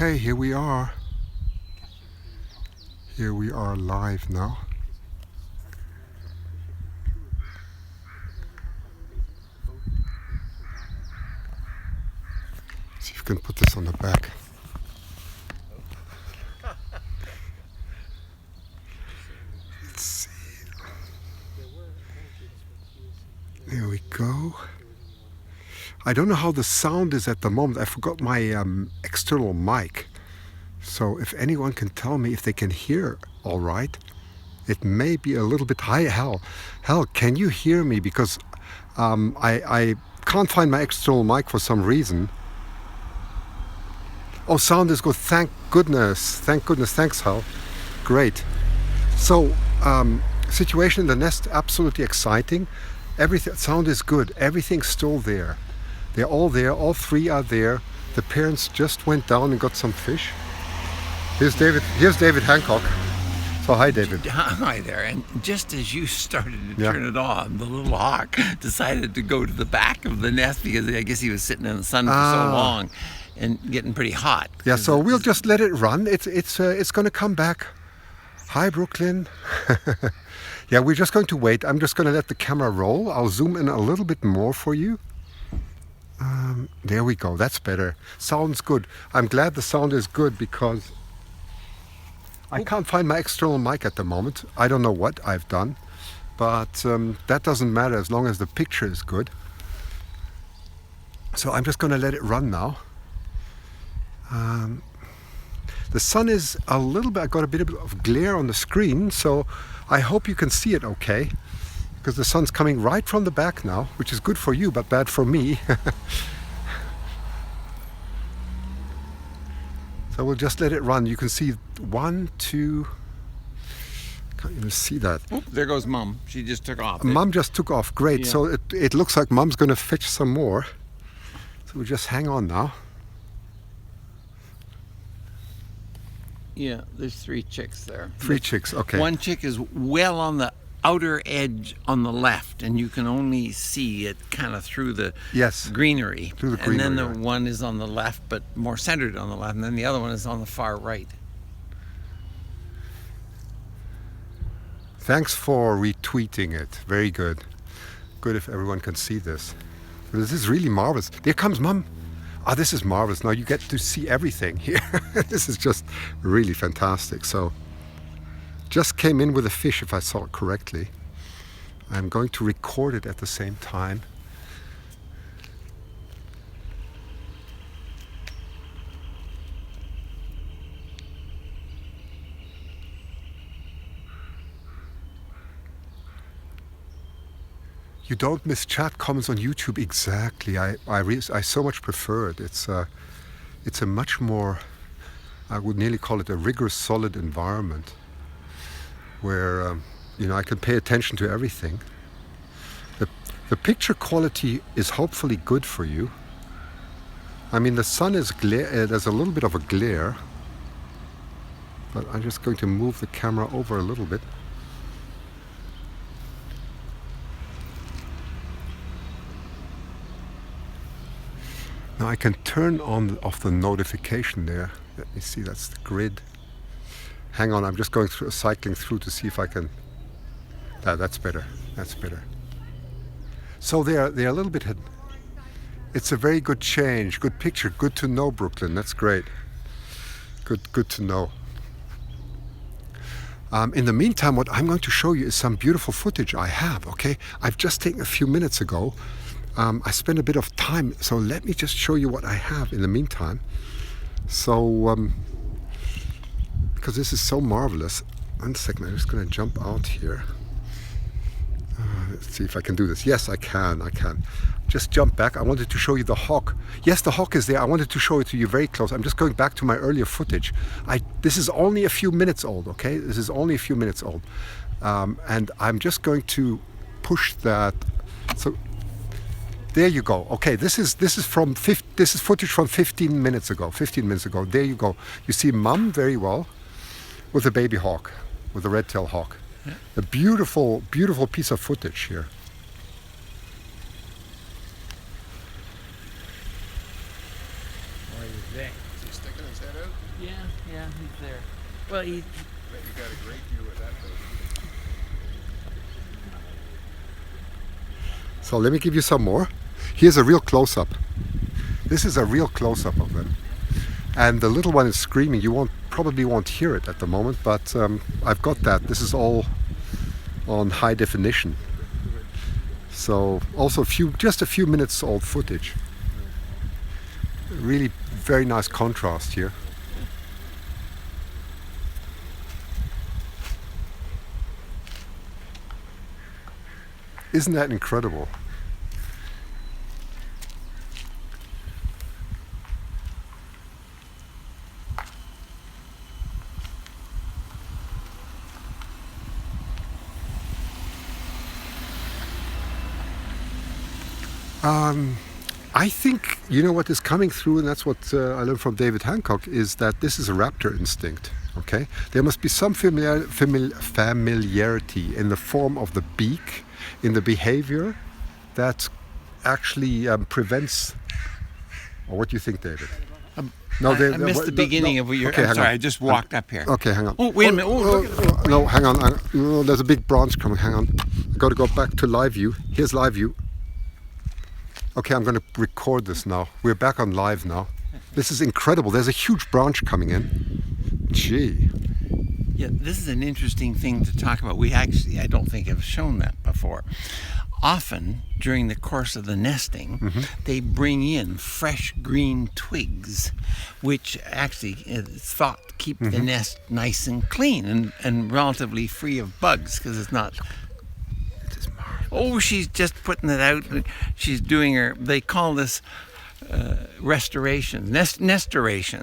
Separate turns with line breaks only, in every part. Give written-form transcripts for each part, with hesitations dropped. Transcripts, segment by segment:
Okay, here we are. Here we are live now. See if we can put this on the back. Let's see. There we go. I don't know how the sound is at the moment. I forgot my external mic. So if anyone can tell me if they can hear all right, it may be a little bit high. Hell, can you hear me? Because I can't find my external mic for some reason. Oh, sound is good. Thank goodness. Thanks, Hal. Great. So, situation in the nest, absolutely exciting. Everything, sound is good. Everything's still there. They're all there. All three are there. The parents just went down and got some fish. Here's David Hancock. So hi, David.
Hi there. And just as you started to turn it on, the little hawk decided to go to the back of the nest because I guess he was sitting in the sun for so long and getting pretty hot.
Yeah. So we'll just let it run. It's going to come back. Hi, Brooklyn. Yeah, we're just going to wait. I'm just going to let the camera roll. I'll zoom in a little bit more for you. There we go. That's better. Sounds good. I'm glad the sound is good because I can't find my external mic at the moment. I don't know what I've done, but that doesn't matter as long as the picture is good. So I'm just going to let it run now. The sun is a little bit, I got a bit of glare on the screen, so I hope you can see it okay, because the sun's coming right from the back now, which is good for you, but bad for me. So we'll just let it run. You can see 1, 2, can't even see that.
Oh, there goes Mum. She just took off.
Mum just took off, great.
Yeah.
So it looks like Mum's going to fetch some more. So we'll just hang on now.
Yeah, there's 3 chicks there.
3 chicks, okay.
One chick is well on the outer edge on the left, and you can only see it kind of through the greenery.
Through the greenery.
And then the one is on the left, but more centered on the left, and then the other one is on the far right.
Thanks for retweeting it. Very good. Good if everyone can see this. This is really marvelous. There comes Mum. Oh, this is marvelous. Now you get to see everything here. This is just really fantastic. So, just came in with a fish, if I saw it correctly. I'm going to record it at the same time. You don't miss chat comments on YouTube. Exactly. I so much prefer it. It's a much more, I would nearly call it a rigorous, solid environment where I can pay attention to everything. The picture quality is hopefully good for you. I mean, the sun is there's a little bit of a glare, but I'm just going to move the camera over a little bit. Now I can turn off the notification there. Let me see, that's the grid. Hang on, I'm just going through, cycling through to see if I can. That's better. That's better. So they're a little bit hidden. It's a very good change, good picture. Good to know, Brooklyn. That's great. Good to know. In the meantime, what I'm going to show you is some beautiful footage I have. Okay, I've just taken a few minutes ago. I spent a bit of time, so let me just show you what I have in the meantime. So, because this is so marvelous. 1 second, I'm just going to jump out here. Let's see if I can do this. Yes, I can. Just jump back. I wanted to show you the hawk. Yes, the hawk is there. I wanted to show it to you very close. I'm just going back to my earlier footage. This is only a few minutes old, okay? This is only a few minutes old. And I'm just going to push that. So, there you go. Okay, this is footage from 15 minutes ago. 15 minutes ago. There you go. You see Mum very well with a baby hawk, with a red-tail hawk. Yeah. A beautiful, beautiful piece of footage here.
Why is that? Is he sticking his head out? Yeah, he's there. Well, he.
You got a great view of that though. So let me give you some more. Here's a real close-up. This is a real close-up of them. And the little one is screaming. You probably won't hear it at the moment, but I've got that. This is all on high definition. So also just a few minutes old footage. Really very nice contrast here. Isn't that incredible? I think, you know, what is coming through, and that's what I learned from David Hancock, is that this is a raptor instinct. Okay, there must be some familiarity in the form of the beak, in the behavior, that actually prevents. Or what do you think, David?
No, I missed the beginning of what you're.
Okay,
I'm sorry, I just walked up here.
Okay, hang on.
Oh, wait a minute.
No, hang on. Oh, there's a big branch coming. Hang on. I've got to go back to live view. Here's live view. Okay, I'm going to record this now. We're back on live now. This is incredible. There's a huge branch coming in. Gee.
Yeah, this is an interesting thing to talk about. I don't think have shown that before. Often, during the course of the nesting, they bring in fresh green twigs, which actually is thought to keep the nest nice and clean and relatively free of bugs, because it's not. Oh, she's just putting it out. She's doing they call this restorations, nestorations.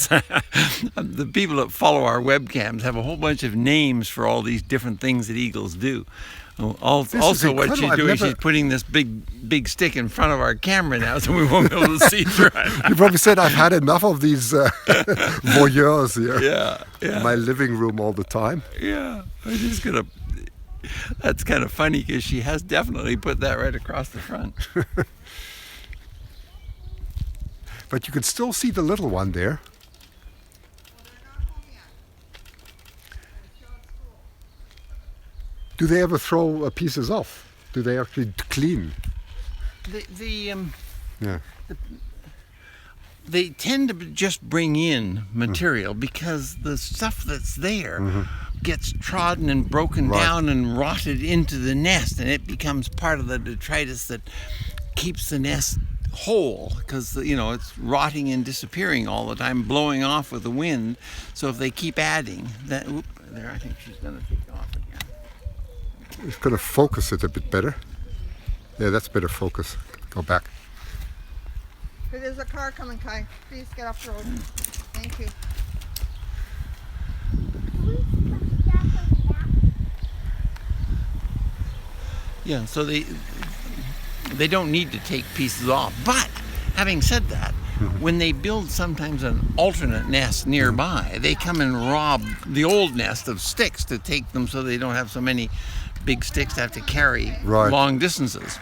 The people that follow our webcams have a whole bunch of names for all these different things that eagles do. Also, what she's doing, she's putting this big stick in front of our camera now, so we won't be able to see through it.
You probably said I've had enough of these voyeurs here.
Yeah.
In my living room all the time.
Yeah, I'm just gonna. That's kind of funny because she has definitely put that right across the front.
But you can still see the little one there. Do they ever throw pieces off? Do they actually clean?
They tend to just bring in material because the stuff that's there gets trodden and broken down and rotted into the nest, and it becomes part of the detritus that keeps the nest whole, because it's rotting and disappearing all the time, blowing off with the wind. So if they keep adding that, I think she's going to take off again.
It's going to focus it a bit better. Yeah, that's better focus. Go back.
There's a car coming, Kai. Please get off the road. Thank you.
Yeah, so they don't need to take pieces off. But having said that, when they build sometimes an alternate nest nearby, they come and rob the old nest of sticks to take them, so they don't have so many big sticks to have to carry long distances.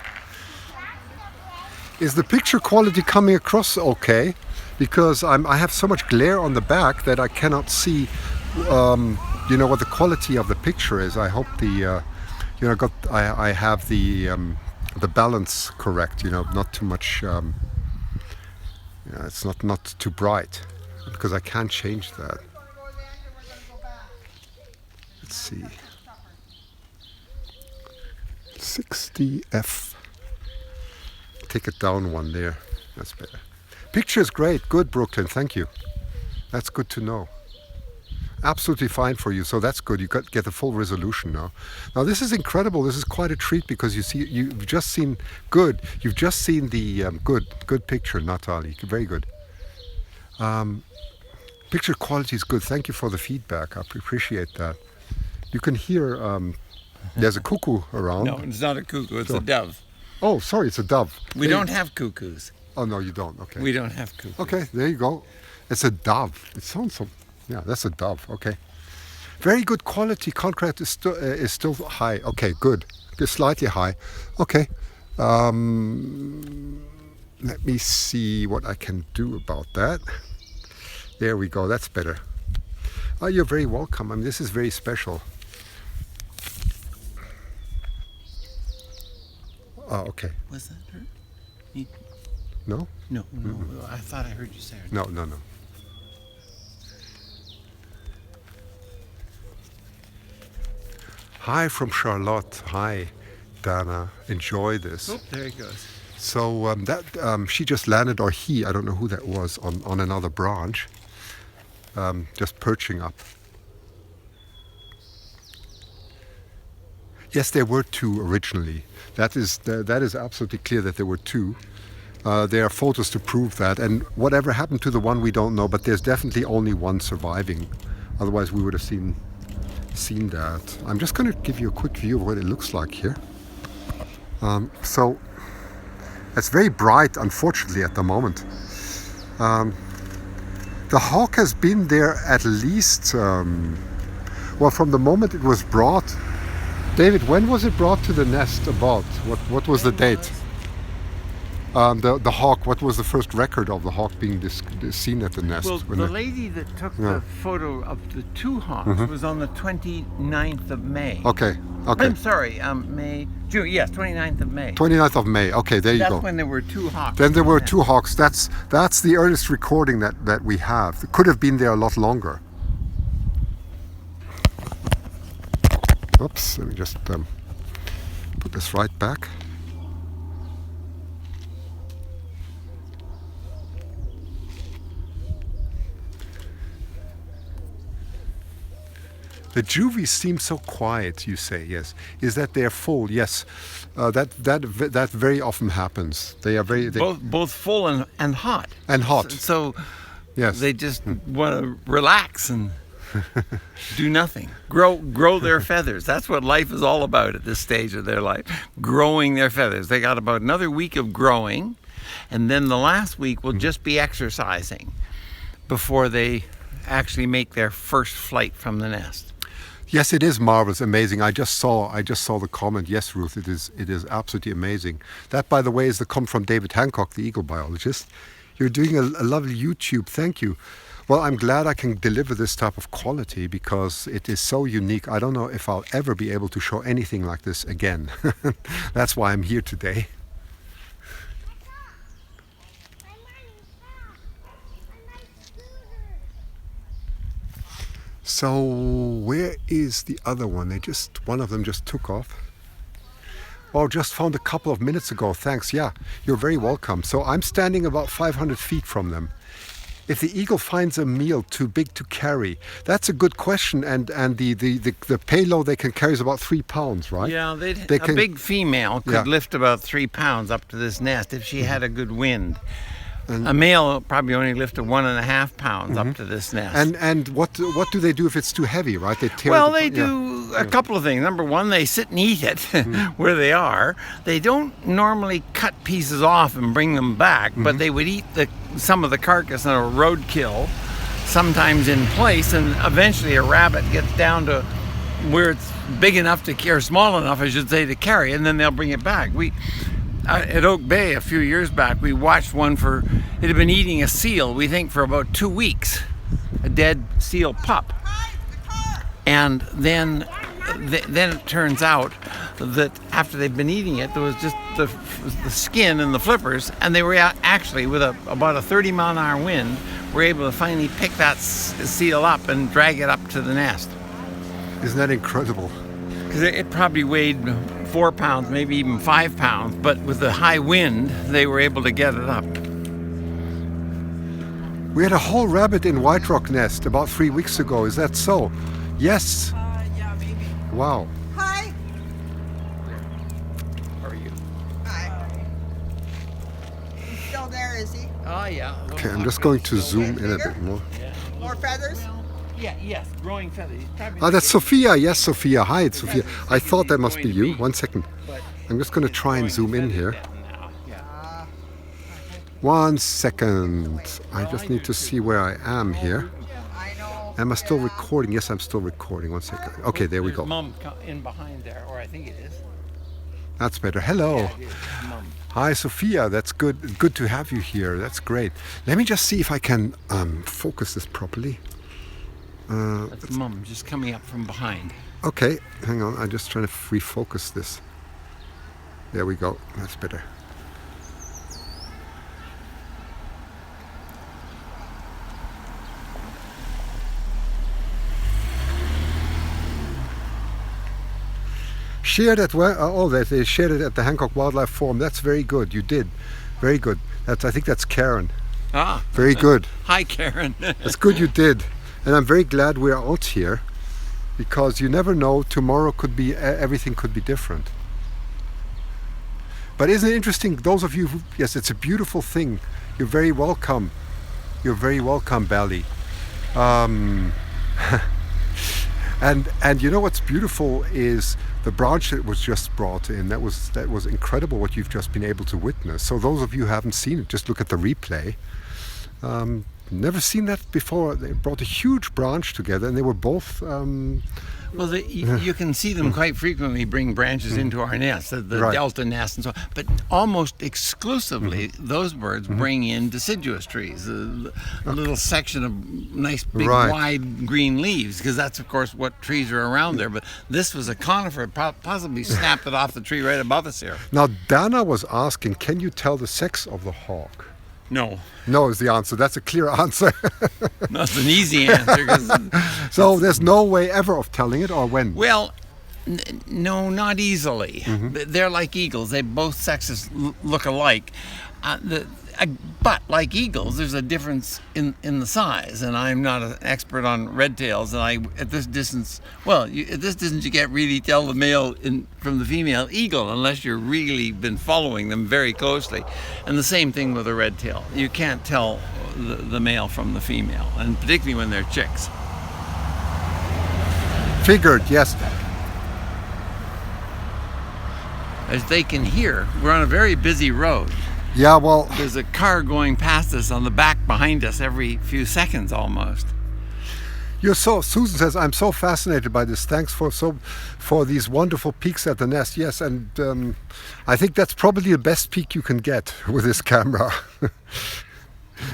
Is the picture quality coming across okay? Because I have so much glare on the back that I cannot see, what the quality of the picture is. I hope I have the balance correct. Not too much. It's not too bright, because I can't change that. Let's see. 60F. Take it down one there. That's better. Picture is great. Good, Brooklyn. Thank you. That's good to know. Absolutely fine for you. So that's good. You get the full resolution now. Now this is incredible. This is quite a treat, because you've just seen good. You've just seen the good picture, Natalie. Very good. Picture quality is good. Thank you for the feedback. I appreciate that. You can hear. There's a cuckoo around.
No, it's not a cuckoo. It's a dove.
Oh, sorry, it's a dove.
We don't have cuckoos.
Oh, no, you don't. Okay.
We don't have cuckoos.
Okay, there you go. It's a dove. It sounds so. Yeah, that's a dove. Okay. Very good quality. Contrast is still high. Okay, good. Just slightly high. Okay. Let me see what I can do about that. There we go. That's better. Oh, you're very welcome. I mean, this is very special. Oh, okay.
Was that her? You-
No?
No, no. I thought I heard you say her.
No, no, no. Hi from Charlotte. Hi, Dana. Enjoy this.
Oh, there he goes.
So she just landed, or he, I don't know who that was, on another branch, just perching up. Yes, there were two originally. That is absolutely clear that there were two. There are photos to prove that, and whatever happened to the one we don't know, but there's definitely only one surviving. Otherwise we would have seen that. I'm just going to give you a quick view of what it looks like here. So it's very bright, unfortunately, at the moment. The hawk has been there at least, well, from the moment it was brought. David, when was it brought to the nest about? What was the date? The hawk, what was the first record of the hawk being seen at the nest?
Well, the lady that took the photo of the two hawks was on the 29th of May.
Okay.
I'm sorry, June, yes, 29th of May.
29th of May. Okay, there you go.
That's when there were two hawks.
Then there were two hawks. That's the earliest recording that we have. It could have been there a lot longer. Oops, let me just put this right back. The juvies seem so quiet, you say, yes. Is that they're full? Yes. That very often happens. They are
both full and hot.
And hot.
So
yes.
They just want to relax and do nothing. Grow their feathers. That's what life is all about at this stage of their life. Growing their feathers. They got about another week of growing, and then the last week will just be exercising before they actually make their first flight from the nest.
Yes, it is marvelous, amazing. I just saw the comment. Yes, Ruth, it is absolutely amazing. That, by the way, is the comment from David Hancock, the eagle biologist. You're doing a lovely YouTube. Thank you. Well, I'm glad I can deliver this type of quality because it is so unique. I don't know if I'll ever be able to show anything like this again. That's why I'm here today. So where is the other one? One of them just took off. Oh, just found a couple of minutes ago. Thanks. Yeah, you're very welcome. So I'm standing about 500 feet from them. If the eagle finds a meal too big to carry, that's a good question. And the payload they can carry is about 3 pounds, right?
Yeah, a big female could lift about 3 pounds up to this nest if she had a good wind. A male probably only lifted 1.5 pounds up to this nest.
And what do they do if it's too heavy, right? They tear
they do a couple of things. Number one, they sit and eat it where they are. They don't normally cut pieces off and bring them back, but they would eat some of the carcass in a roadkill, sometimes in place, and eventually a rabbit gets down to where it's big enough to carry, or small enough, I should say, to carry, and then they'll bring it back. At Oak Bay a few years back, we watched one it had been eating a seal, we think for about 2 weeks, a dead seal pup. And then it turns out that after they'd been eating it, there was just the skin and the flippers, and they were actually, with about a 30-mile-an-hour wind, were able to finally pick that seal up and drag it up to the nest.
Isn't that incredible?
Because it probably weighed 4 pounds, maybe even 5 pounds, but with the high wind, they were able to get it up.
We had a whole rabbit in White Rock nest about 3 weeks ago. Is that so? Yes.
Yeah, maybe.
Wow.
Hi.
How are you?
Hi. He's still there, is he?
Oh, yeah.
Okay, I'm just going to zoom in a bit more.
Yeah.
More feathers?
Yes, growing feathers.
Ah, that's Sophia. Yes, Sophia. Hi, it's Sophia. I thought that must be you. 1 second. I'm just going to try and zoom in here. 1 second. I just need to see where I am here.
I know.
Am I still recording? Yes, I'm still recording. 1 second. Okay, there we go.
Mom in behind there, or I think it is.
That's better. Hello.
Yeah, it is. Mum.
Hi, Sophia. That's good. Good to have you here. That's great. Let me just see if I can focus this properly.
That's Mum just coming up from behind.
Okay, hang on. I'm just trying to refocus this. There we go. That's better. Shared at they shared it at the Hancock Wildlife Forum. That's very good. You did, very good. I think that's Karen.
Ah,
Very good.
hi, Karen.
It's good you did, and I'm very glad we're out here, because you never know. Tomorrow could be everything could be different. But isn't it interesting? Those of you who, yes, it's a beautiful thing. You're very welcome. You're very welcome, Bally. And you know what's beautiful is the branch that was just brought in. That was incredible what you've just been able to witness. So those of you who haven't seen it, just look at the replay. Never seen that before. They brought a huge branch together, and they were both.
Well, you can see them quite frequently bring branches into our nest, the
Right.
delta nest and so on. But almost exclusively, those birds bring in deciduous trees, a little section of nice, big,
Right.
wide green leaves, because that's, of course, what trees are around there. But this was a conifer, possibly snapped it off the tree right above us here.
Now Dana was asking, can you tell the sex of the hawk?
No,
No is the answer. That's a clear answer.
that's an easy answer. 'Cause
So there's no way ever of telling it, or when?
Well, no, not easily. They're like eagles. Both sexes look alike. But like eagles, there's a difference in the size. And I'm not an expert on redtails. And at this distance, you can't really tell the male from the female eagle unless you're really been following them very closely. And the same thing with a redtail. You can't tell the male from the female, and particularly when they're chicks.
Figured, yes.
As they can hear, we're on a very busy road.
Yeah, well,
There's a car going past us on the back behind us every few seconds almost.
Susan says, I'm so fascinated by this. Thanks for these wonderful peeks at the nest. Yes, and I think that's probably the best peek you can get with this camera.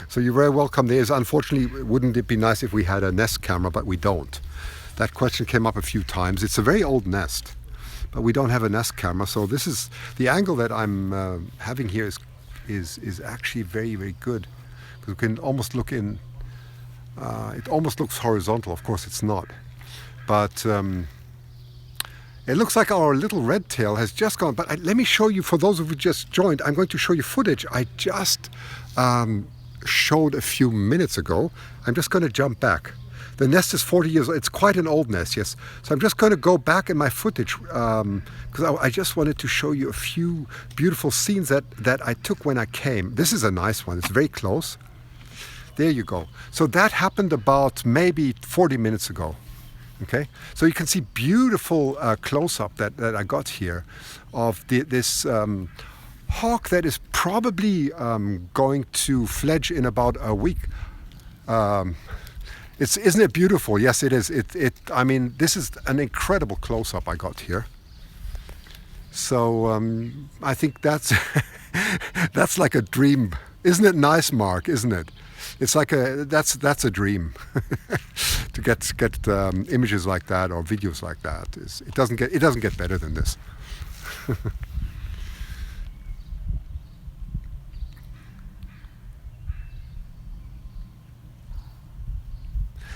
So you're very welcome. Unfortunately, wouldn't it be nice if we had a nest camera, but we don't. That question came up a few times. It's a very old nest, but we don't have a nest camera. So this is the angle that I'm having here is actually very, very good, because we can almost look in. It almost looks horizontal. Of course, it's not, but it looks like our little redtail has just gone. But let me show you, for those of you who just joined, I'm going to show you footage I just showed a few minutes ago. I'm just going to jump back. The nest is 40 years old. It's quite an old nest, yes. So I'm just going to go back in my footage, because I just wanted to show you a few beautiful scenes that I took when I came. This is a nice one. It's very close. There you go. So that happened about maybe 40 minutes ago. Okay, so you can see beautiful close-up that I got here of this hawk that is probably going to fledge in about a week. Isn't it beautiful? Yes, it is. I mean, this is an incredible close-up I got here. So I think that's that's like a dream. Isn't it nice, Mark? Isn't it? It's like that's a dream to get images like that or videos like that. It doesn't get better than this.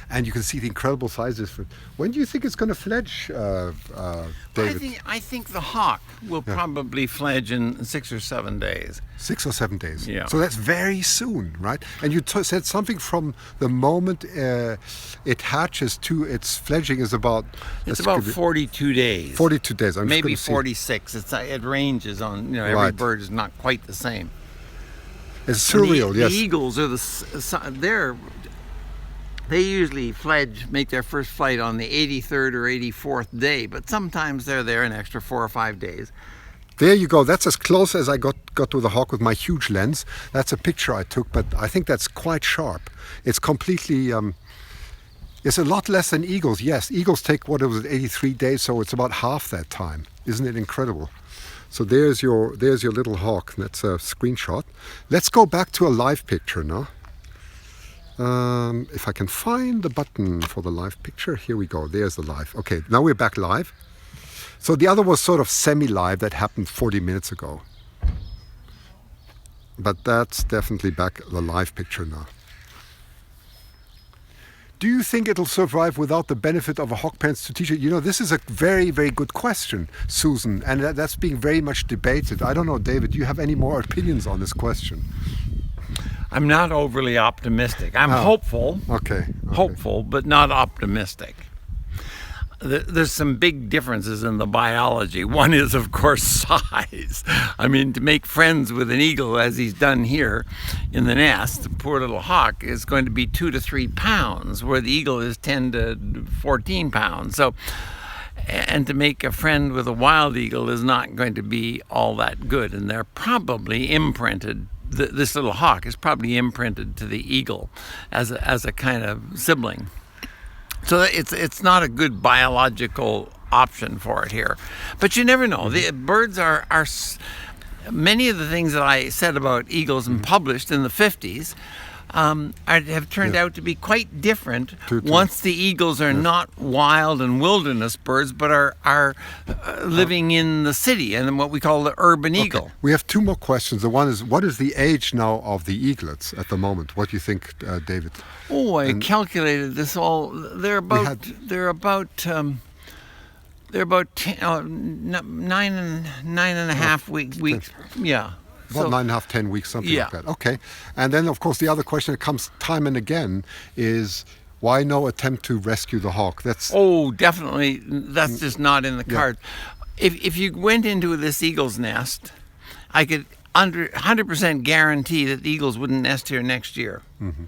And you can see the incredible sizes. When do you think it's going to fledge, David?
I think the hawk will probably fledge in 6 or 7 days.
6 or 7 days.
Yeah.
So that's very soon, right? And you said something from the moment it hatches to its fledging is about...
It's about 42 days.
42 days. I'm
Maybe
just gonna
46. It ranges on, every
Right.
bird is not quite the same.
It's
And
surreal, yes.
The eagles are they usually make their first flight on the 83rd or 84th day, but sometimes they're there an extra 4 or 5 days.
There you go. That's as close as I got to the hawk with my huge lens. That's a picture I took, but I think that's quite sharp. It's completely... it's a lot less than eagles. Yes, eagles take, 83 days, so it's about half that time. Isn't it incredible? So there's your little hawk. That's a screenshot. Let's go back to a live picture now. If I can find the button for the live picture, here we go. There's the live. Okay, now we're back live. So the other was sort of semi-live that happened 40 minutes ago. But that's definitely back the live picture now. Do you think it'll survive without the benefit of a hawk parents to teach it? You know, this is a very, very good question, Susan, and that's being very much debated. I don't know, David, do you have any more opinions on this question?
I'm not overly optimistic. I'm hopeful.
Okay.
Hopeful, but not optimistic. There's some big differences in the biology. One is, of course, size. I mean, to make friends with an eagle, as he's done here in the nest, the poor little hawk is going to be 2 to 3 pounds, where the eagle is 10 to 14 pounds. So, and to make a friend with a wild eagle is not going to be all that good. And they're probably imprinted. This little hawk is probably imprinted to the eagle as a kind of sibling. So it's not a good biological option for it here. But you never know. The birds are many of the things that I said about eagles and published in the 50s have turned out to be quite different once the eagles are not wild and wilderness birds, but are living in the city and what we call the urban eagle.
We have 2 more questions. The one is, what is the age now of the eaglets at the moment? What do you think, David?
Oh, I calculated this all. They're about 9 and a half weeks. Yeah.
About 9.5, 10 weeks, something like that. Okay. And then, of course, the other question that comes time and again is, why no attempt to rescue the hawk?
Definitely. That's just not in the cards. If you went into this eagle's nest, I could 100% guarantee that the eagles wouldn't nest here next year. Mm-hmm.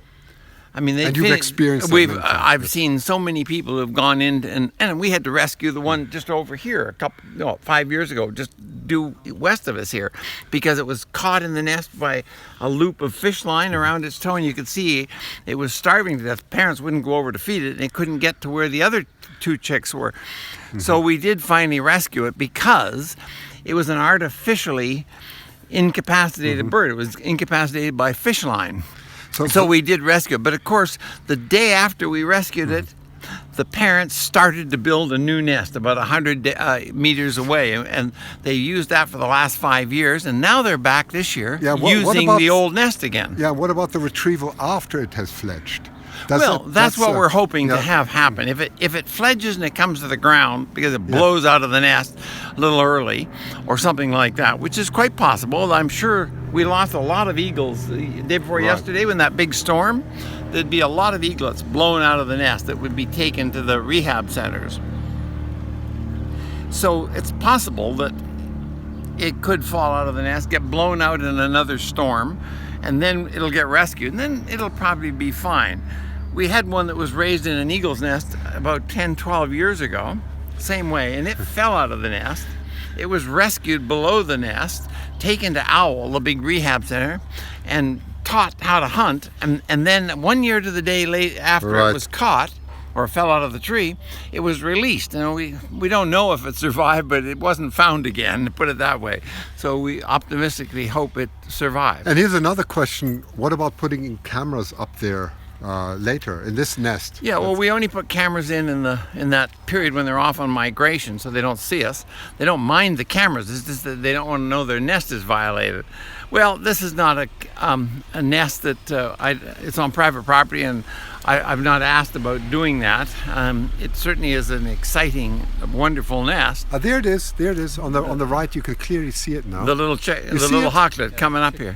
I mean,
and you've experienced that.
I've seen so many people who have gone in, and we had to rescue the one just over here 5 years ago, just due west of us here, because it was caught in the nest by a loop of fish line around its toe, and you could see it was starving to death. Parents wouldn't go over to feed it, and it couldn't get to where the other 2 chicks were. Mm-hmm. So we did finally rescue it because it was an artificially incapacitated bird. It was incapacitated by fish line. So we did rescue it. But of course, the day after we rescued it, the parents started to build a new nest about 100 meters away. And they used that for the last 5 years. And now they're back this year using the old nest again.
Yeah, what about the retrieval after it has fledged?
That's what we're hoping to have happen. If it fledges and it comes to the ground because it blows out of the nest a little early or something like that, which is quite possible. I'm sure we lost a lot of eagles the day before yesterday when that big storm. There'd be a lot of eaglets blown out of the nest that would be taken to the rehab centers. So it's possible that it could fall out of the nest, get blown out in another storm, and then it'll get rescued, and then it'll probably be fine. We had one that was raised in an eagle's nest about 10, 12 years ago, same way, and it fell out of the nest. It was rescued below the nest, taken to Owl, the big rehab center, and taught how to hunt. And then 1 year to the day after it was caught, or fell out of the tree, it was released. And we don't know if it survived, but it wasn't found again, to put it that way. So we optimistically hope it survives.
And here's another question. What about putting in cameras up there later in this nest?
Yeah, well, we only put cameras in that period when they're off on migration, so they don't see us. They don't mind the cameras. It's just that they don't want to know their nest is violated. Well, this is not a nest that it's on private property, and I've not asked about doing that. It certainly is an exciting, wonderful nest.
There it is. There it is. On the right, you can clearly see it now.
The little hawklet coming up here.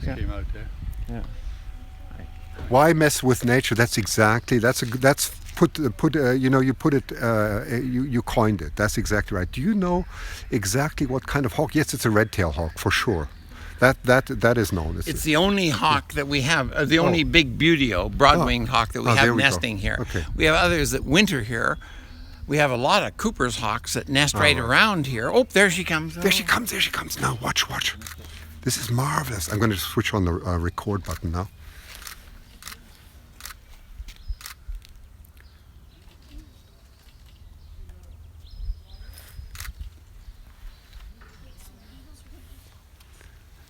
Just came out there.
Yeah.
Why mess with nature? That's you coined it. That's exactly right. Do you know exactly what kind of hawk? Yes, it's a redtail hawk for sure. That is known.
It's the only hawk that we have, the only big buteo, broad-winged hawk that we have nesting here.
Okay.
We have others that winter here. We have a lot of Cooper's hawks that nest right around here. Oh, there she comes.
There she comes. There she comes. Now, watch. This is marvelous. I'm going to switch on the record button now.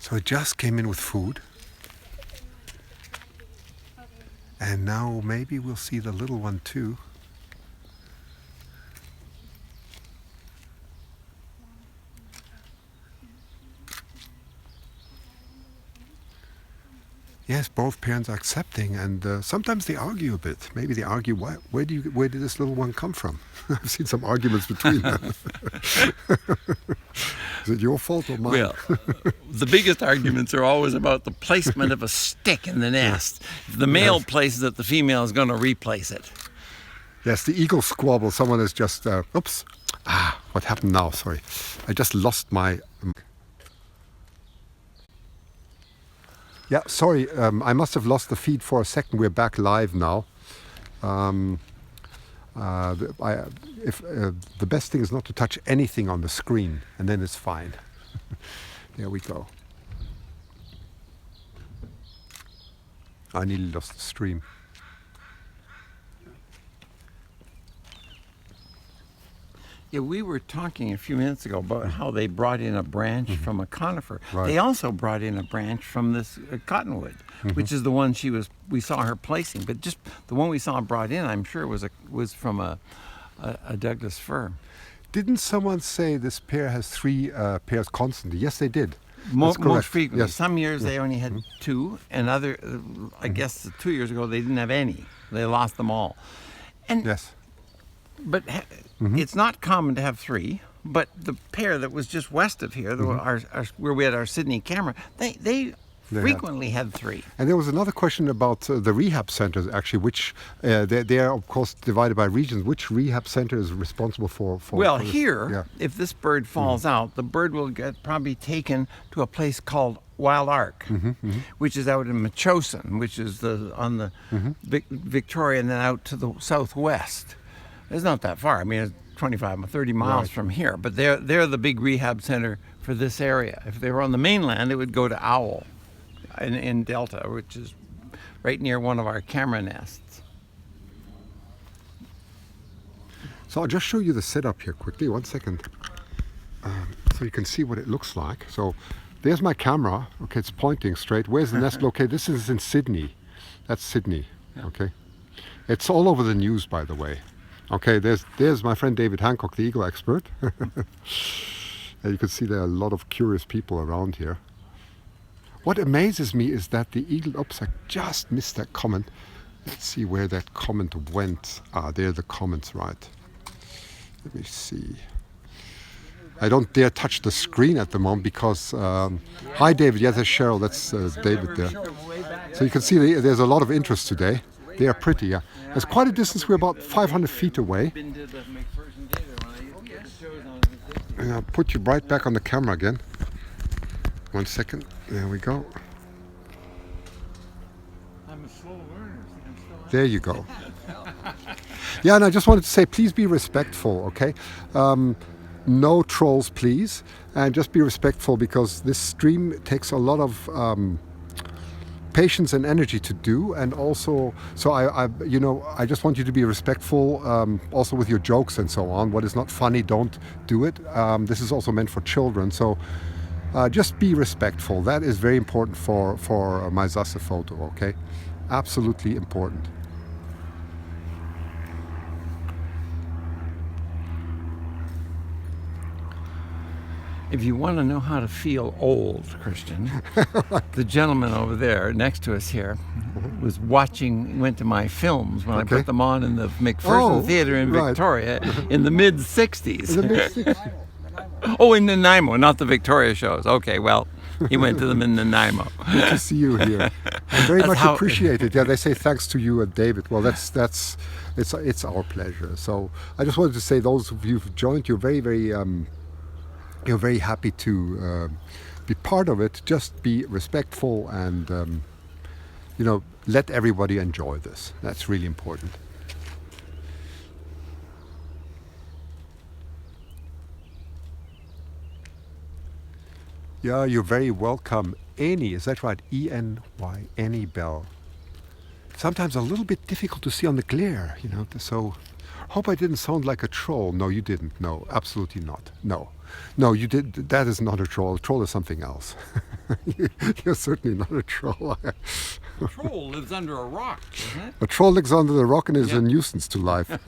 So it just came in with food. And now maybe we'll see the little one too. Yes, both parents are accepting, and sometimes they argue a bit. Maybe they argue, where did this little one come from? I've seen some arguments between them. Is it your fault or mine?
Well, the biggest arguments are always about the placement of a stick in the nest. If the male places it, the female is going to replace it.
Yes, the eagle squabble. Someone is just, oops. What happened now? Sorry. I just lost my... Yeah, sorry, I must have lost the feed for a second. We're back live now. The best thing is not to touch anything on the screen, and then it's fine. There we go. I nearly lost the stream.
Yeah, we were talking a few minutes ago about how they brought in a branch from a conifer.
Right.
They also brought in a branch from this cottonwood, which is the one we saw her placing. But just the one we saw brought in, I'm sure was from a Douglas fir.
Didn't someone say this pair has 3 pairs constantly? Yes, they did.
Most
correct.
frequently.
Yes.
Some years they only had 2, and I guess 2 years ago they didn't have any. They lost them all. And
Yes.
But it's not common to have 3. But the pair that was just west of here, where we had our Sydney camera, they frequently had 3.
And there was another question about the rehab centers, actually, which they are, of course, divided by regions. Which rehab center is responsible for
Well,
this?
here,
Yeah.
if this bird falls out, the bird will get probably taken to a place called Wild Ark, which is out in Machosen, which is on the Victoria, and then out to the southwest. It's not that far. I mean, it's 25 or 30 miles from here. But they're the big rehab center for this area. If they were on the mainland, it would go to Owl in Delta, which is right near one of our camera nests.
So I'll just show you the setup here quickly. 1 second. So you can see what it looks like. So there's my camera. Okay, it's pointing straight. Where's the nest located? This is in Sydney. That's Sydney. Okay. It's all over the news, by the way. Okay, there's my friend David Hancock, the eagle expert. And you can see there are a lot of curious people around here. What amazes me is that the eagle, oops, I just missed that comment. Let's see where that comment went. There are the comments, right. Let me see. I don't dare touch the screen at the moment because, hi David, yes, that's Cheryl, that's David there. So you can see there's a lot of interest today. They are pretty, yeah. It's quite a distance, we're about 500 feet away. And I'll put you right back on the camera again. 1 second, there we go.
I'm a slow learner.
There you go. Yeah, and I just wanted to say, please be respectful, okay? No trolls, please, and just be respectful because this stream takes a lot of patience and energy to do, and also, so I just want you to be respectful, also with your jokes and so on. What is not funny, don't do it. This is also meant for children, so just be respectful. That is very important for my SassePhoto, okay? Absolutely important.
If you want to know how to feel old, Christian, the gentleman over there next to us here went to my films when I put them on in the McPherson Theater in Victoria in the mid-60s.
In the mid-60s.
Oh, in Nanaimo, not the Victoria shows. Okay, well, he went to them in Nanaimo.
Good to see you here. I very much appreciate it. Yeah, they say thanks to you and David. Well, it's our pleasure. So I just wanted to say, those of you who've joined, you're very happy to be part of it. Just be respectful and let everybody enjoy this. That's really important. Yeah, you're very welcome. Annie, is that right? E-N-Y, Annie Bell. Sometimes a little bit difficult to see on the glare, so Hope I didn't sound like a troll. No, you didn't. No, absolutely not. No. No, you did. That is not a troll. A troll is something else. You're certainly not a troll.
A troll lives under a rock, isn't it?
A troll lives under the rock and is
Yeah.
a nuisance to life.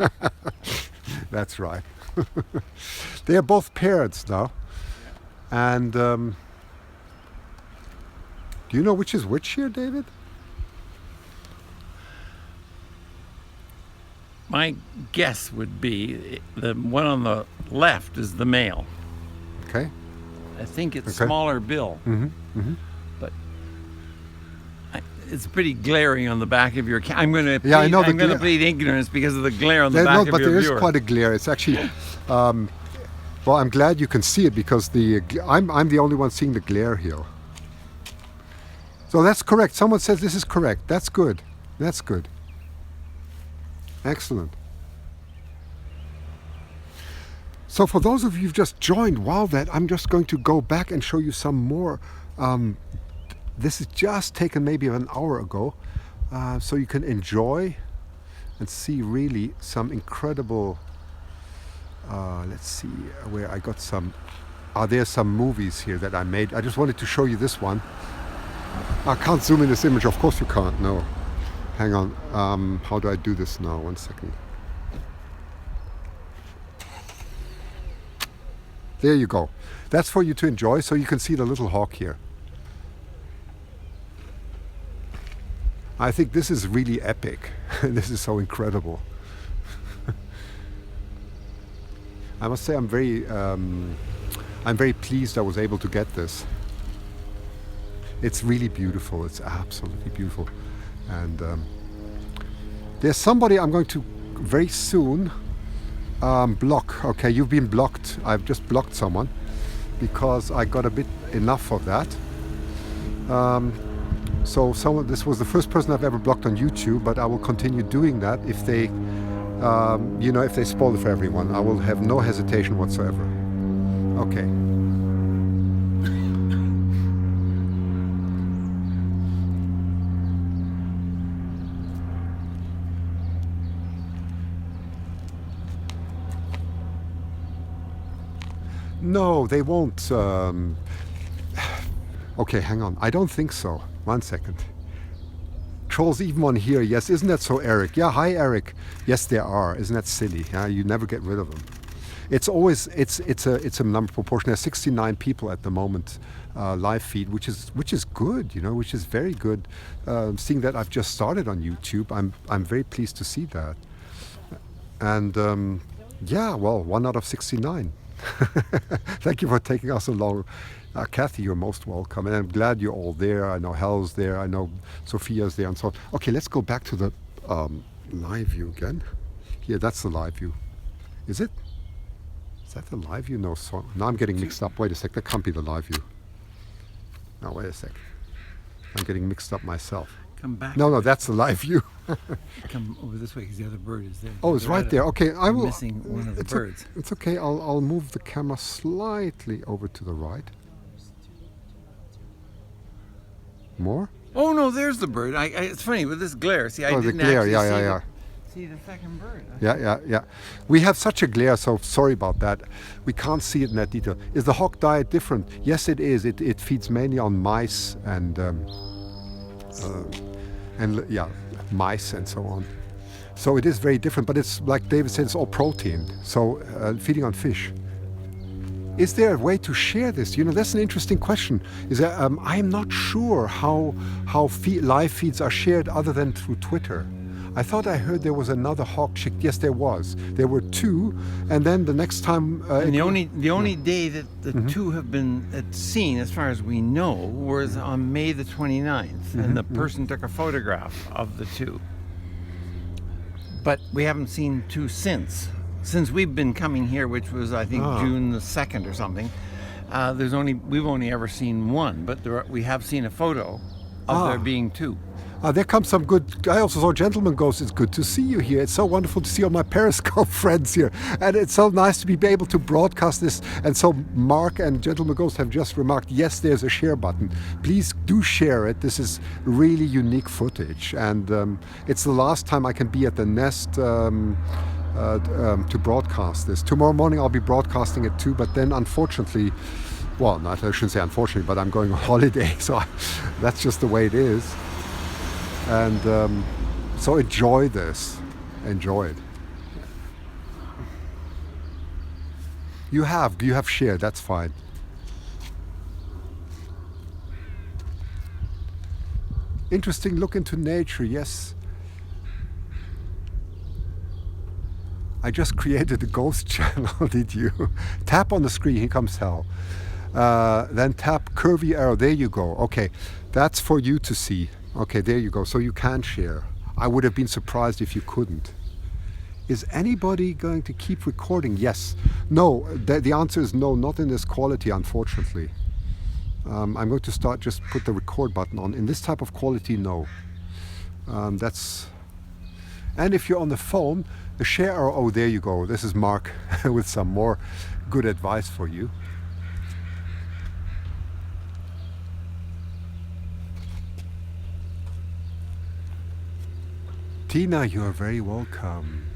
That's right. They are both parents now. And do you know which is which here, David?
My guess would be the one on the left is the male.
Okay.
I think it's
Okay.
smaller bill,
Mm-hmm.
but it's pretty glaring on the back of your I'm going to
Yeah, I know the
I'm going to
glare.
plead ignorance because of the glare on the
No,
back
but
of your
there is
viewer.
quite a glare. It's actually, well, I'm glad you can see it because I'm the only one seeing the glare here. So that's correct. Someone says this is correct. That's good. That's good. Excellent. So for those of you who've just joined, while that I'm just going to go back and show you some more. This is just taken maybe an hour ago, so you can enjoy and see really some incredible. Let's see where I got some. There's some movies here that I made. I just wanted to show you this one. I can't zoom in this image. Of course you can't. No. Hang on. How do I do this now? 1 second. There you go. That's for you to enjoy, so you can see the little hawk here. I think this is really epic. This is so incredible. I must say I'm very pleased I was able to get this. It's really beautiful. It's absolutely beautiful. And there's somebody I'm going to very soon block. Okay, you've been blocked. I've just blocked someone because I got a bit enough of that. So this was the first person I've ever blocked on YouTube, but I will continue doing that if they, if they spoil it for everyone. I will have no hesitation whatsoever. Okay. No, they won't. Okay, hang on. I don't think so. 1 second. Trolls even on here. Yes, isn't that so, Eric? Yeah, hi, Eric. Yes, there are. Isn't that silly? Yeah, you never get rid of them. It's always it's a number proportion. There's 69 people at the moment live feed, which is good. Which is very good. Seeing that I've just started on YouTube, I'm very pleased to see that. And yeah, well, 1 out of 69. Thank you for taking us along. Kathy, you're most welcome. And I'm glad you're all there. I know Hel's there. I know Sophia's there and so on. Okay, let's go back to the live view again. Here, that's the live view. Is it? Is that the live view? No, so now I'm getting mixed up. Wait a sec, that can't be the live view. No, wait a sec. I'm getting mixed up myself.
Come back.
No, that's the live view.
Come over this way because the other bird is there.
Oh, it's right there. Okay, I will.
Missing one of the birds.
It's okay. I'll move the camera slightly over to the right. More?
Oh no, there's the bird. It's funny with this glare. See, I
Oh, the
didn't
glare.
actually
Yeah.
see the second bird.
Yeah. We have such a glare, so sorry about that. We can't see it in that detail. Is the hawk diet different? Yes, it is. It feeds mainly on mice and mice and so on. So it is very different, but it's like David said, it's all protein. So feeding on fish. Is there a way to share this? That's an interesting question. I am not sure how live feeds are shared other than through Twitter. I thought I heard there was another hawk chick. Yes, there was. There were 2, and then the next time.
And the only day that the 2 have been seen, as far as we know, was on May the 29th, and the person took a photograph of the 2. But we haven't seen 2 since we've been coming here, which was I think June the 2nd or something. We've only ever seen 1, but we have seen a photo of there being 2.
There comes some good. I also saw Gentleman Ghost. It's good to see you here. It's so wonderful to see all my Periscope friends here, and it's so nice to be able to broadcast this. And so Mark and Gentleman Ghost have just remarked, yes, there's a share button. Please do share it. This is really unique footage, and it's the last time I can be at the nest. to broadcast this. Tomorrow morning I'll be broadcasting it too, but then unfortunately, well, not, I shouldn't say unfortunately, but I'm going on holiday, so that's just the way it is. And so enjoy this. Enjoy it. You have shared, that's fine. Interesting look into nature, yes. I just created a ghost channel, did you? Tap on the screen, here comes hell. Then tap curvy arrow, there you go. Okay, that's for you to see. Okay, there you go, so you can share. I would have been surprised if you couldn't. Is anybody going to keep recording? Yes. No, the answer is no, not in this quality, unfortunately. I'm going to start, just put the record button on. In this type of quality, no. And if you're on the phone, the share arrow, oh, there you go. This is Mark with some more good advice for you. Tina, you are very welcome.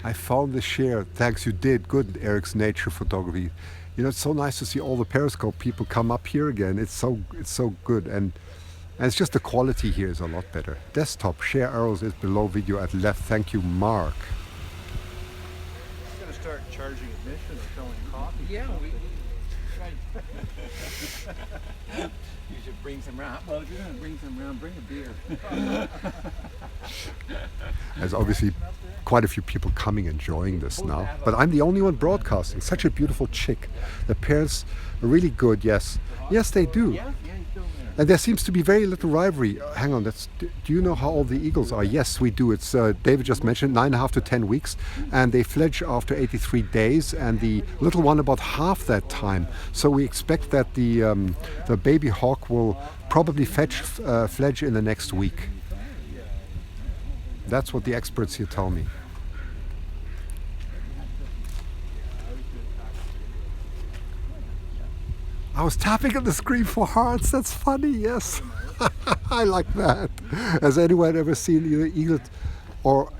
I found the share. Thanks, you did. Good, Eric's Nature Photography. You know, it's so nice to see all the Periscope people come up here again. It's so good, and it's just the quality here is a lot better. Desktop share arrows is below video at left. Thank you, Mark.
I'm gonna start charging admission or selling coffee.
Yeah, you should bring some round. Well, if you're going to bring some round, bring a beer.
There's obviously quite a few people coming enjoying this now, but I'm the only one broadcasting. Such a beautiful chick. The parents are really good, yes. Yes, they do.
Yeah, he's still there.
And there seems to be very little rivalry. Hang on, do you know how old the eagles are? Yes, we do. It's David just mentioned 9.5 to 10 weeks, and they fledge after 83 days, and the little one about half that time. So we expect that the baby hawk will probably fledge in the next week. That's what the experts here tell me. I was tapping on the screen for hearts. That's funny, yes. I like that. Has anyone ever seen either eaglet or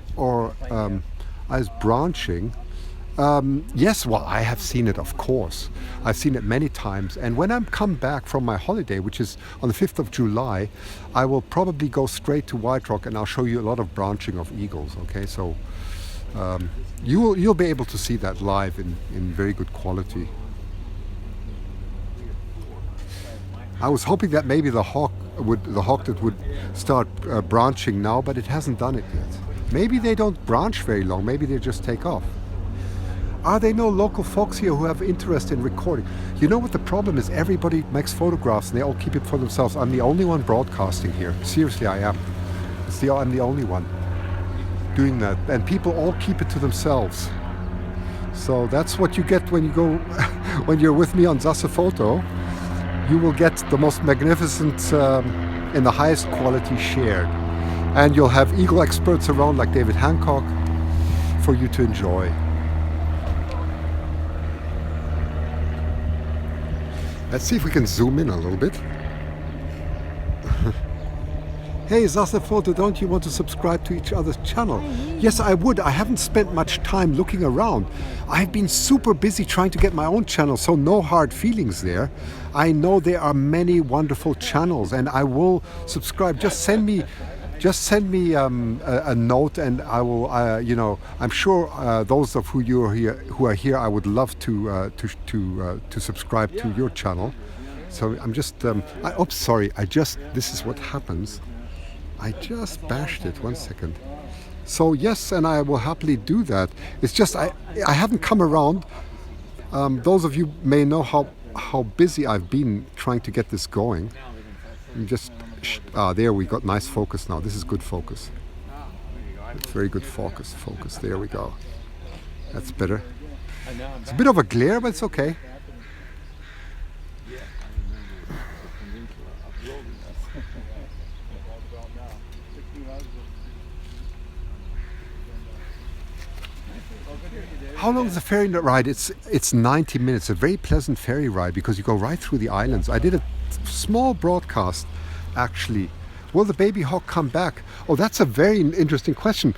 eyes branching? Yes, well, I have seen it, of course. I've seen it many times. And when I come back from my holiday, which is on the 5th of July, I will probably go straight to White Rock and I'll show you a lot of branching of eagles. Okay, so you'll be able to see that live in very good quality. I was hoping that maybe the hawklet would start branching now, but it hasn't done it yet. Maybe they don't branch very long. Maybe they just take off. Are there no local folks here who have interest in recording? You know what the problem is? Everybody makes photographs and they all keep it for themselves. I'm the only one broadcasting here. Seriously, I am. I'm the only one doing that. And people all keep it to themselves. So that's what you get when you go, when you're with me on SassePhoto. You will get the most magnificent, in the highest quality shared. And you'll have eagle experts around like David Hancock for you to enjoy. Let's see if we can zoom in a little bit. Hey, SassePhoto, don't you want to subscribe to each other's channel? Yes, I would. I haven't spent much time looking around. I've been super busy trying to get my own channel, so no hard feelings there. I know there are many wonderful channels, and I will subscribe. Just send me a note, and I will. You know, I'm sure those of who are here, I would love to subscribe to your channel. So I'm just. Oops, sorry. This is what happens. I just bashed it. 1 second. So yes, and I will happily do that. It's just I haven't come around. Those of you may know how busy I've been trying to get this going. There we got nice focus now. This is good focus. It's very good focus. There we go. That's better. It's a bit of a glare, but it's okay. How long is the ferry ride? It's 90 minutes. A very pleasant ferry ride because you go right through the islands. I did a small broadcast actually Will the baby hawk come back? Oh, that's a very interesting question.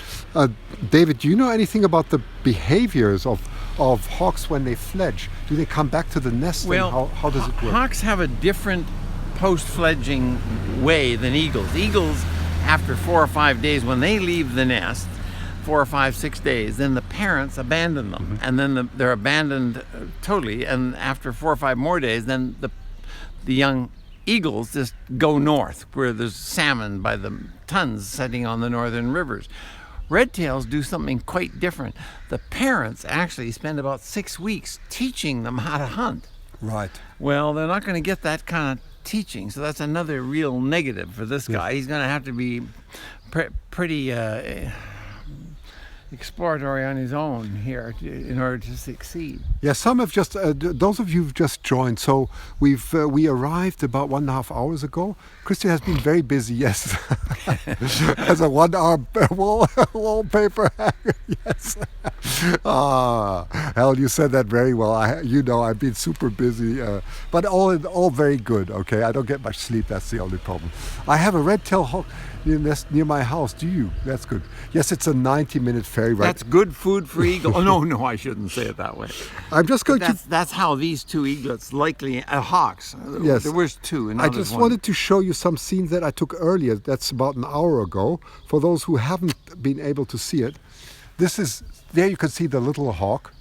David, do you know anything about the behaviors of hawks when they fledge? Do they come back to the nest?
Well,
and how does it work?
Hawks have a different post-fledging way than eagles. Eagles, after 4 or 5 days, when they leave the nest, 4 or 5, 6 days, then the parents abandon them, and then they're abandoned totally. And after 4 or 5 more days, then the young eagles just go north, where there's salmon by the tons setting on the northern rivers. Redtails do something quite different. The parents actually spend about 6 weeks teaching them how to hunt.
Right.
Well, they're not going to get that kind of teaching, so that's another real negative for this guy. He's going to have to be pretty exploratory on his own here in order to succeed.
Yeah, some have just, those of you who've just joined, so we arrived about 1.5 hours ago. Christian has been very busy, yes. As a 1 hour wallpaper hanger, yes. Hal, you said that very well. I've been super busy, but all very good, okay? I don't get much sleep, that's the only problem. I have a red-tailed hawk near my house. Do you? That's good. Yes, it's a 90-minute ferry ride.
That's good food for eagle. Oh, no, I shouldn't say it that way.
I'm just going to...
That's how these 2 eaglets likely... hawks.
Yes.
There was 2. And
I just wanted to show you some scenes that I took earlier. That's about an hour ago. For those who haven't been able to see it, there you can see the little hawk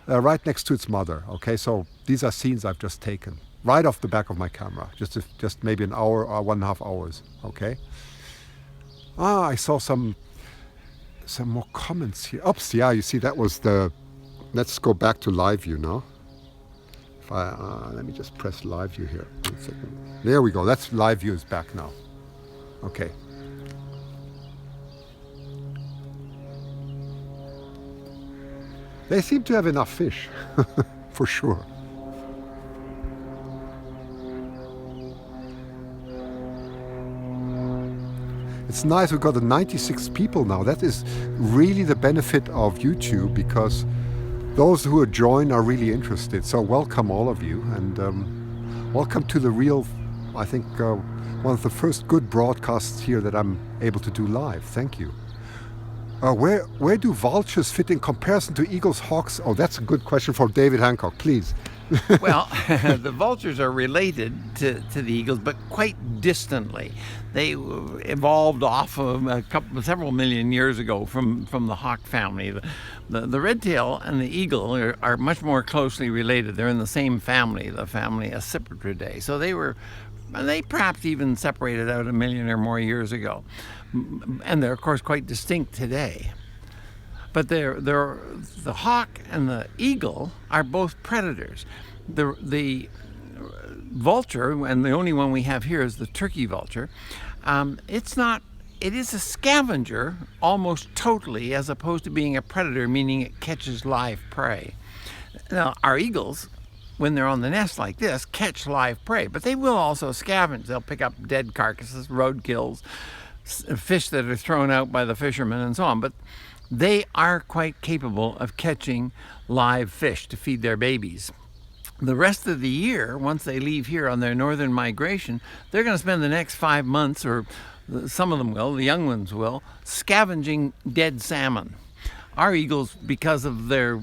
right next to its mother. Okay, so these are scenes I've just taken right off the back of my camera. Just maybe an hour or 1.5 hours. Okay. I saw some more comments here. Oops, yeah, you see that was the... Let's go back to live view now. Let me just press live view here. 1 second. There we go. That's live view is back now. Okay. They seem to have enough fish, for sure. It's nice, we've got the 96 people now. That is really the benefit of YouTube, because those who are joined are really interested. So welcome all of you, and welcome to the real, I think, one of the first good broadcasts here that I'm able to do live. Thank you. Where do vultures fit in comparison to eagles, hawks? Oh, that's a good question for David Hancock, please.
Well, the vultures are related to the eagles, but quite distantly. They evolved off of several million years ago from the hawk family. The redtail and the eagle are much more closely related. They're in the same family, the family SassePhoto. So they perhaps even separated out 1 million or more years ago. And they're, of course, quite distinct today. But the hawk and the eagle are both predators. The vulture, and the only one we have here is the turkey vulture, it is a scavenger almost totally, as opposed to being a predator, meaning it catches live prey. Now, our eagles, when they're on the nest like this, catch live prey, but they will also scavenge. They'll pick up dead carcasses, roadkills, fish that are thrown out by the fishermen, and so on. But they are quite capable of catching live fish to feed their babies. The rest of the year, once they leave here on their northern migration, they're going to spend the next 5 months, or some of them will, the young ones will, scavenging dead salmon. Our eagles, because of their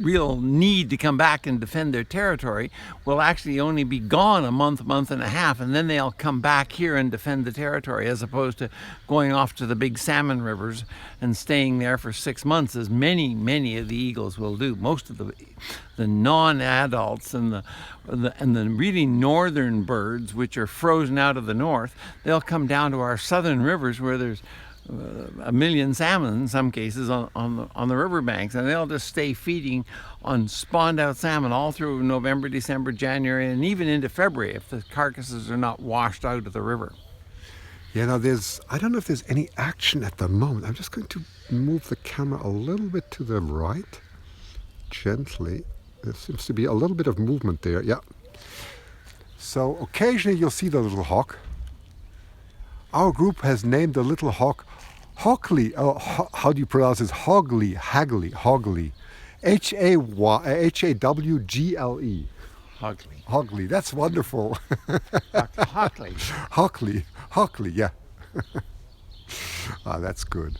real need to come back and defend their territory, will actually only be gone a month and a half, and then they'll come back here and defend the territory, as opposed to going off to the big salmon rivers and staying there for 6 months, as many of the eagles will do. Most of the non-adults and the really northern birds, which are frozen out of the north, they'll come down to our southern rivers where there's 1 million salmon in some cases on the riverbanks, and they'll just stay feeding on spawned out salmon all through November, December, January, and even into February if the carcasses are not washed out of the river.
Yeah, now I don't know if there's any action at the moment. I'm just going to move the camera a little bit to the right, gently. There seems to be a little bit of movement there, yeah. So occasionally you'll see the little hawk. Our group has named the little hawk Hawgley. How do you pronounce this? Hawgley. Hawgley. Hawgle.
Hockley.
Hockley, that's wonderful.
Hockley.
Hockley, yeah. Ah, that's good.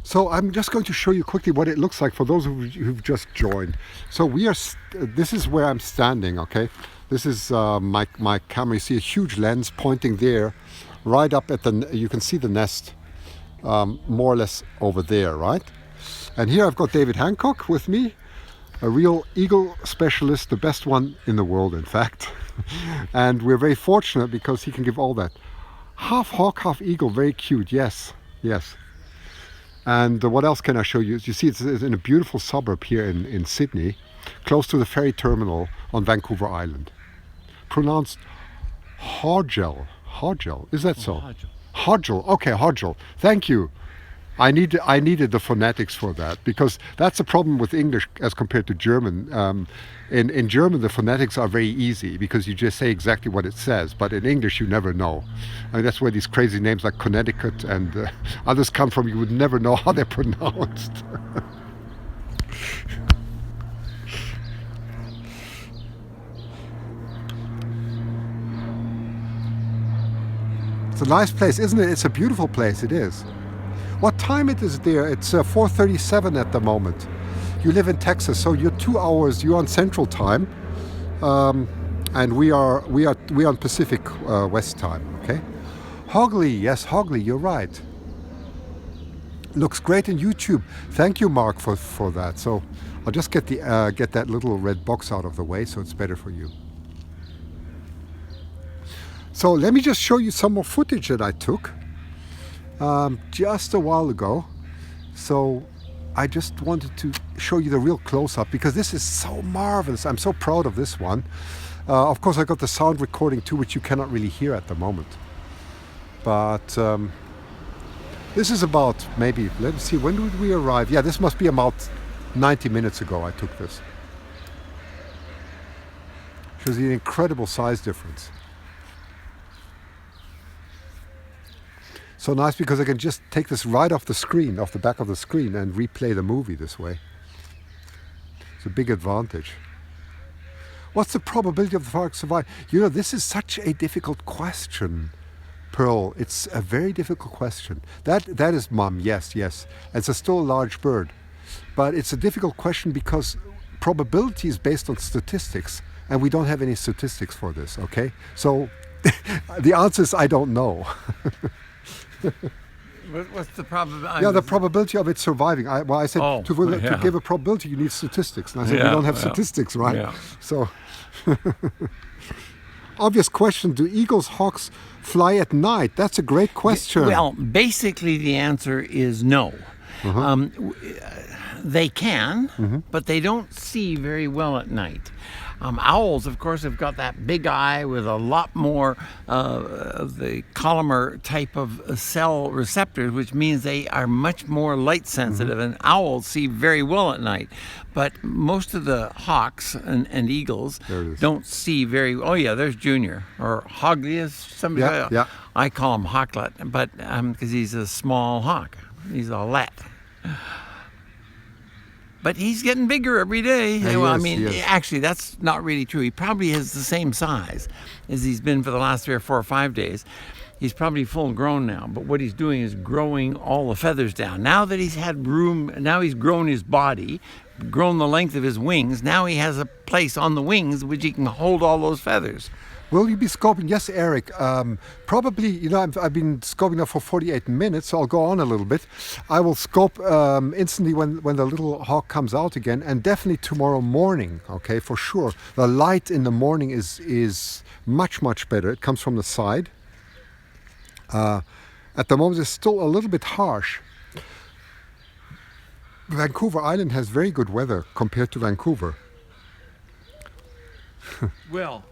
So I'm just going to show you quickly what it looks like for those who've just joined. So this is where I'm standing, okay? This is my camera. You see a huge lens pointing there, right up at you can see the nest more or less over there, right? And here I've got David Hancock with me, a real eagle specialist, the best one in the world, in fact. And we're very fortunate because he can give all that. Half hawk, half eagle, very cute, yes, yes. And what else can I show you? You see, it's in a beautiful suburb here in Sydney, close to the ferry terminal on Vancouver Island. Pronounced Hodgel. Hodgel, is that so? Hodgel. Okay, Hodgel. Thank you. I needed the phonetics for that, because that's a problem with English as compared to German. In German, the phonetics are very easy because you just say exactly what it says, but in English you never know. I mean, that's where these crazy names like Connecticut and others come from. You would never know how they're pronounced. It's a nice place, isn't it? It's a beautiful place, it is. What time it is there? It's 4:37 at the moment. You live in Texas, so you're 2 hours. You're on Central Time, and we are on Pacific West Time. Okay, Hogley, yes, Hogley. You're right. Looks great in YouTube. Thank you, Mark, for that. So I'll just get that little red box out of the way, so it's better for you. So let me just show you some more footage that I took just a while ago. So I just wanted to show you the real close-up because this is so marvelous. I'm so proud of this one. Of course, I got the sound recording too, which you cannot really hear at the moment. But this is about maybe, let's see, when did we arrive? Yeah, this must be about 90 minutes ago I took this. Shows the incredible size difference. So nice because I can just take this right off the screen, off the back of the screen, and replay the movie this way. It's a big advantage. What's the probability of the hawk survive? You know, this is such a difficult question, Pearl. It's a very difficult question. That is Mum, yes. It's still a large bird. But it's a difficult question because probability is based on statistics, and we don't have any statistics for this, okay? So the answer is I don't know.
What's the probability?
Yeah, the probability of it surviving. I said to give a probability you need statistics. And I said we don't have statistics, right? Yeah. So, obvious question, do eagles, hawks fly at night? That's a great question.
Well, basically the answer is no. They can, but they don't see very well at night. Owls, of course, have got that big eye with a lot more of the columnar type of cell receptors, which means they are much more light sensitive, and owls see very well at night. But most of the hawks and eagles don't see very well. Oh yeah, there's Junior, or Hogley is somebody.
Yeah.
I call him Hawklet, but because he's a small hawk. He's a let. But he's getting bigger every day.
Yeah,
actually, that's not really true. He probably is the same size as he's been for the last 3 or 4 or 5 days. He's probably full grown now, but what he's doing is growing all the feathers down. Now that he's had room, now he's grown his body, grown the length of his wings, now he has a place on the wings which he can hold all those feathers.
Will you be scoping? Yes, Eric. Probably, you know, I've been scoping now for 48 minutes, so I'll go on a little bit. I will scope instantly when the little hawk comes out again, and definitely tomorrow morning, okay, for sure. The light in the morning is much, much better. It comes from the side. At the moment, it's still a little bit harsh. Vancouver Island has very good weather compared to Vancouver.
Well,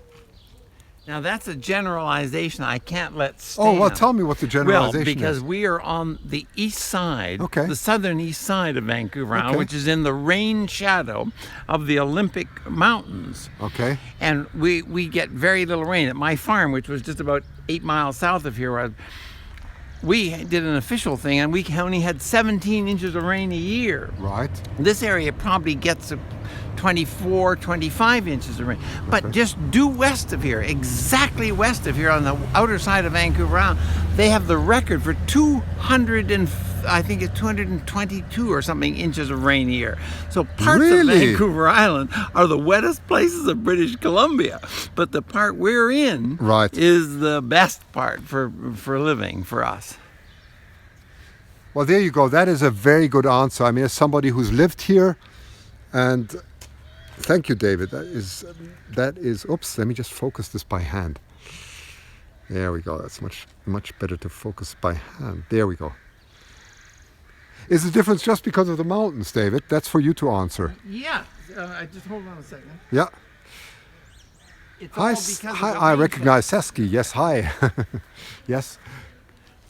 now that's a generalization I can't let stand.
Oh, well, tell me what the generalization is.
Well, because we are on the east side, the southern east side of Vancouver Island, which is in the rain shadow of the Olympic Mountains.
Okay.
And we get very little rain. At my farm, which was just about 8 miles south of here, we did an official thing, and we only had 17 inches of rain a year.
Right.
This area probably gets 24, 25 inches of rain. But just due west of here, exactly west of here on the outer side of Vancouver Island, they have the record for 222 or something inches of rain a year. So parts of Vancouver Island are the wettest places of British Columbia. But the part we're in is the best part for living for us.
Well, there you go. That is a very good answer. I mean, as somebody who's lived here, and thank you, David. That is. Oops. Let me just focus this by hand. There we go. That's much better to focus by hand. There we go. Is the difference just because of the mountains, David? That's for you to answer.
Yeah. Just hold on a second.
Yeah.
It's all because of the
I recognize Sasky. Yes. Hi. Yes.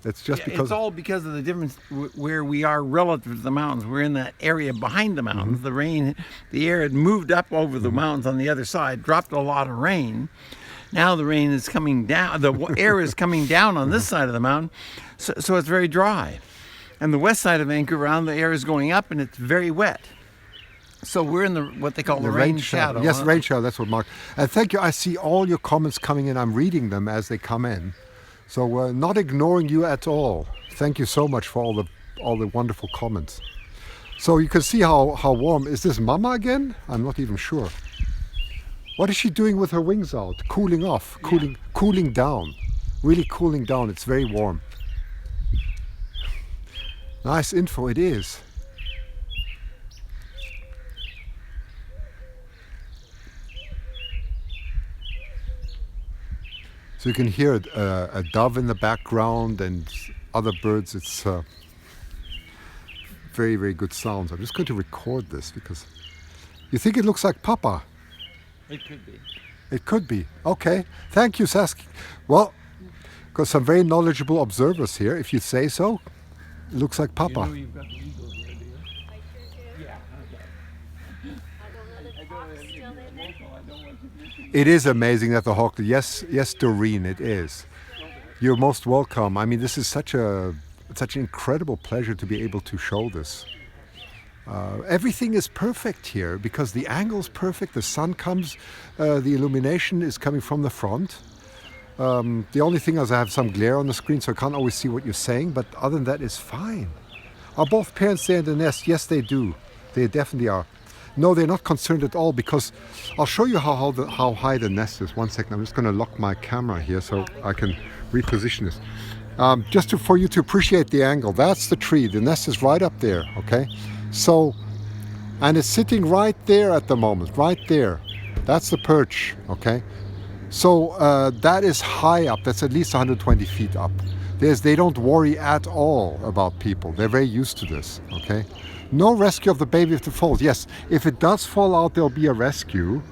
It's just because
it's all because of the difference where we are relative to the mountains. We're in that area behind the mountains. The air had moved up over the mountains on the other side, dropped a lot of rain. Now the rain is coming down. The air is coming down on this side of the mountain, so it's very dry. And the west side of Vancouver Island, the air is going up and it's very wet. So we're in what they call the rain shadow.
Yes, rain shadow. That's what Mark. And thank you. I see all your comments coming in. I'm reading them as they come in. So we're not ignoring you at all. Thank you so much for all the wonderful comments. So you can see how warm. Is this Mama again? I'm not even sure. What is she doing with her wings out? Cooling off, cooling down. Really cooling down. It's very warm. Nice info it is. So you can hear a dove in the background and other birds. It's very, very good sounds. I'm just going to record this because you think it looks like Papa.
It could be.
It could be. Okay. Thank you, Sasky. Well, got some very knowledgeable observers here, if you say so. It looks like Papa.
You know you've got the eagles there, do you?
I sure do.
Yeah.
I don't know that the hawk's still in there.
It is amazing that the hawk. Yes, Doreen, it is. You're most welcome. I mean, this is such an incredible pleasure to be able to show this. Everything is perfect here because the angle's perfect. The sun comes, the illumination is coming from the front. The only thing is I have some glare on the screen, so I can't always see what you're saying. But other than that, it's fine. Are both parents there in the nest? Yes, they do. They definitely are. No, they're not concerned at all because I'll show you how high the nest is. 1 second, I'm just going to lock my camera here so I can reposition this. Just for you to appreciate the angle. That's the tree. The nest is right up there, okay? So, and it's sitting right there at the moment, right there. That's the perch, okay? So that is high up. That's at least 120 feet up. They don't worry at all about people. They're very used to this, okay? No rescue of the baby if it falls. Yes, if it does fall out, there'll be a rescue.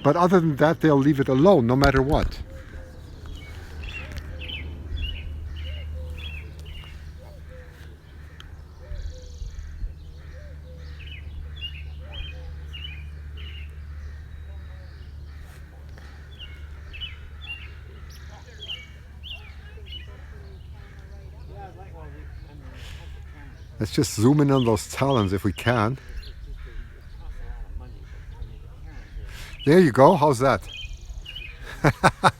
But other than that, they'll leave it alone, no matter what. Let's just zoom in on those talons if we can. There you go. How's that?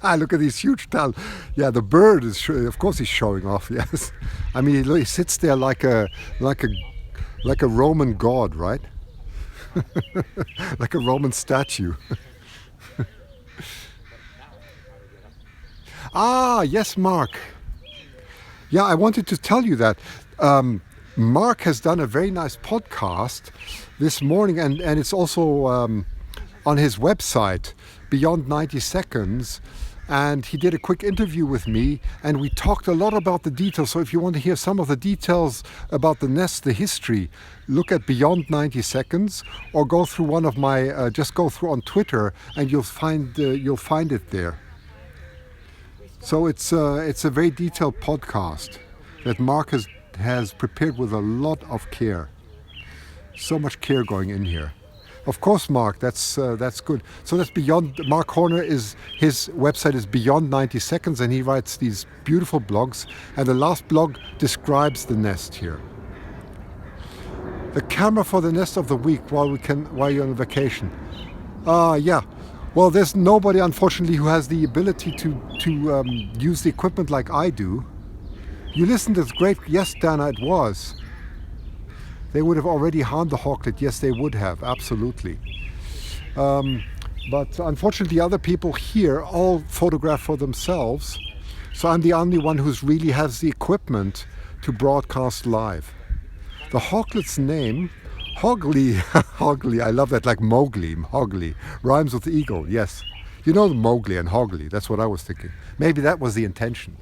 Look at these huge talons. Yeah, the bird is. Of course, he's showing off. Yes. I mean, he sits there like a Roman god, right? Like a Roman statue. Ah, yes, Mark. Yeah, I wanted to tell you that. Mark has done a very nice podcast this morning, and it's also on his website, Beyond 90 Seconds, and he did a quick interview with me, and we talked a lot about the details. So if you want to hear some of the details about the nest, the history, look at Beyond 90 Seconds, or go through one of my, just go through on Twitter, and you'll find it there. So it's a very detailed podcast that Mark has prepared with a lot of care. So much care going in here. Of course, Mark. That's good. So that's beyond. Mark Horner is his website is Beyond 90 Seconds, and he writes these beautiful blogs. And the last blog describes the nest here. The camera for the nest of the week while you're on vacation. Yeah. Well, there's nobody, unfortunately, who has the ability to use the equipment like I do. You listened to this great. Yes, Dana, it was. They would have already harmed the hawklet. Yes, they would have, absolutely. But unfortunately, other people here all photograph for themselves. So I'm the only one who really has the equipment to broadcast live. The hawklet's name, Hogley, Hogley, I love that, like Mowgli, Hogley, rhymes with eagle, yes. You know the Mowgli and Hogley, that's what I was thinking. Maybe that was the intention.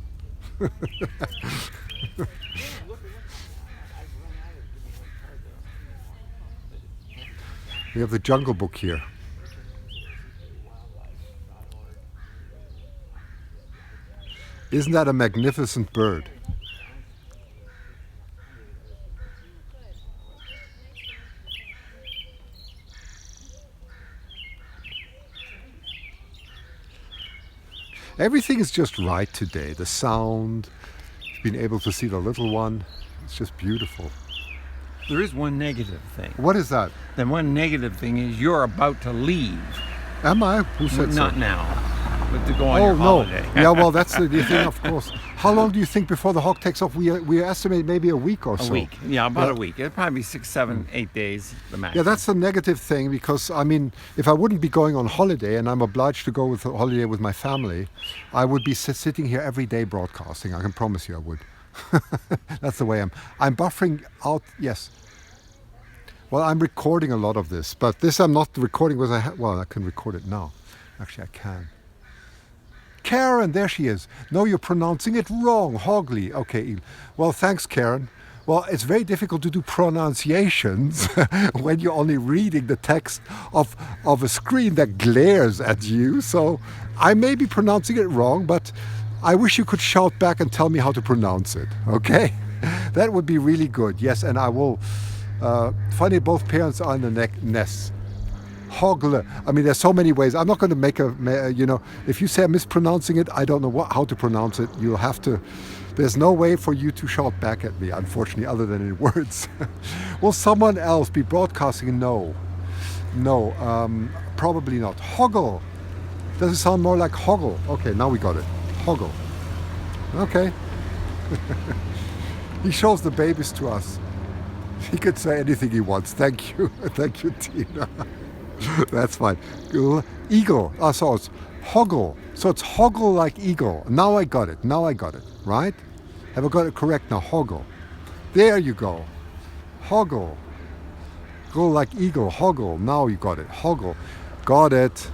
We have the Jungle Book here. Isn't that a magnificent bird? Everything is just right today. The sound, being able to see the little one, it's just beautiful.
There is one negative thing.
What is that?
The one negative thing is you're about to leave.
Am I? Who said so?
Not now, but to go on your
no.
holiday.
Yeah, well, that's the thing, of course. How long do you think before the hawk takes off? We estimate maybe a week or so.
A week. Yeah, about a week. It'll probably be 6, 7, 8 days, the max.
Yeah, that's the negative thing because, I mean, if I wouldn't be going on holiday and I'm obliged to go with a holiday with my family, I would be sitting here every day broadcasting. I can promise you I would. That's the way I'm buffering out, yes. Well, I'm recording a lot of this, but this I'm not recording because I can record it now. Actually, I can. Karen, there she is. No, you're pronouncing it wrong. Hogley. Okay. Well, thanks, Karen. Well, it's very difficult to do pronunciations when you're only reading the text of a screen that glares at you. So I may be pronouncing it wrong, but I wish you could shout back and tell me how to pronounce it. Okay? That would be really good. Yes, and I will. Funny, both parents are in the nest. Hogle. I mean, there's so many ways. I'm not going to make if you say I'm mispronouncing it, I don't know how to pronounce it. You'll have to. There's no way for you to shout back at me, unfortunately, other than in words. Will someone else be broadcasting? No, probably not. Hoggle. Does it sound more like hoggle? Okay, now we got it. Hoggle. Okay. He shows the babies to us. He could say anything he wants. Thank you. Thank you, Tina. That's fine. Eagle. So it's hoggle. So it's hoggle like eagle. Now I got it. Right? Have I got it correct now? Hoggle. There you go. Hoggle. Go like eagle. Hoggle. Now you got it. Hoggle. Got it.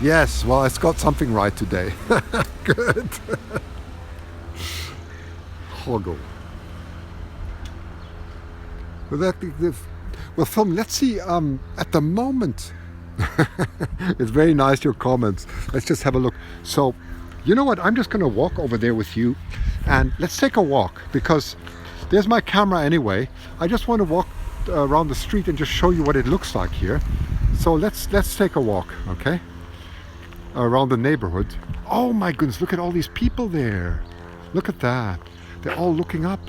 Yes. Well, it's got something right today. Good. Hoggle. Well, film, let's see, at the moment, it's very nice, your comments. Let's just have a look. So, you know what, I'm just going to walk over there with you and let's take a walk because there's my camera anyway. I just want to walk around the street and just show you what it looks like here. So let's take a walk, okay? Around the neighborhood. Oh my goodness, look at all these people there. Look at that. They're all looking up.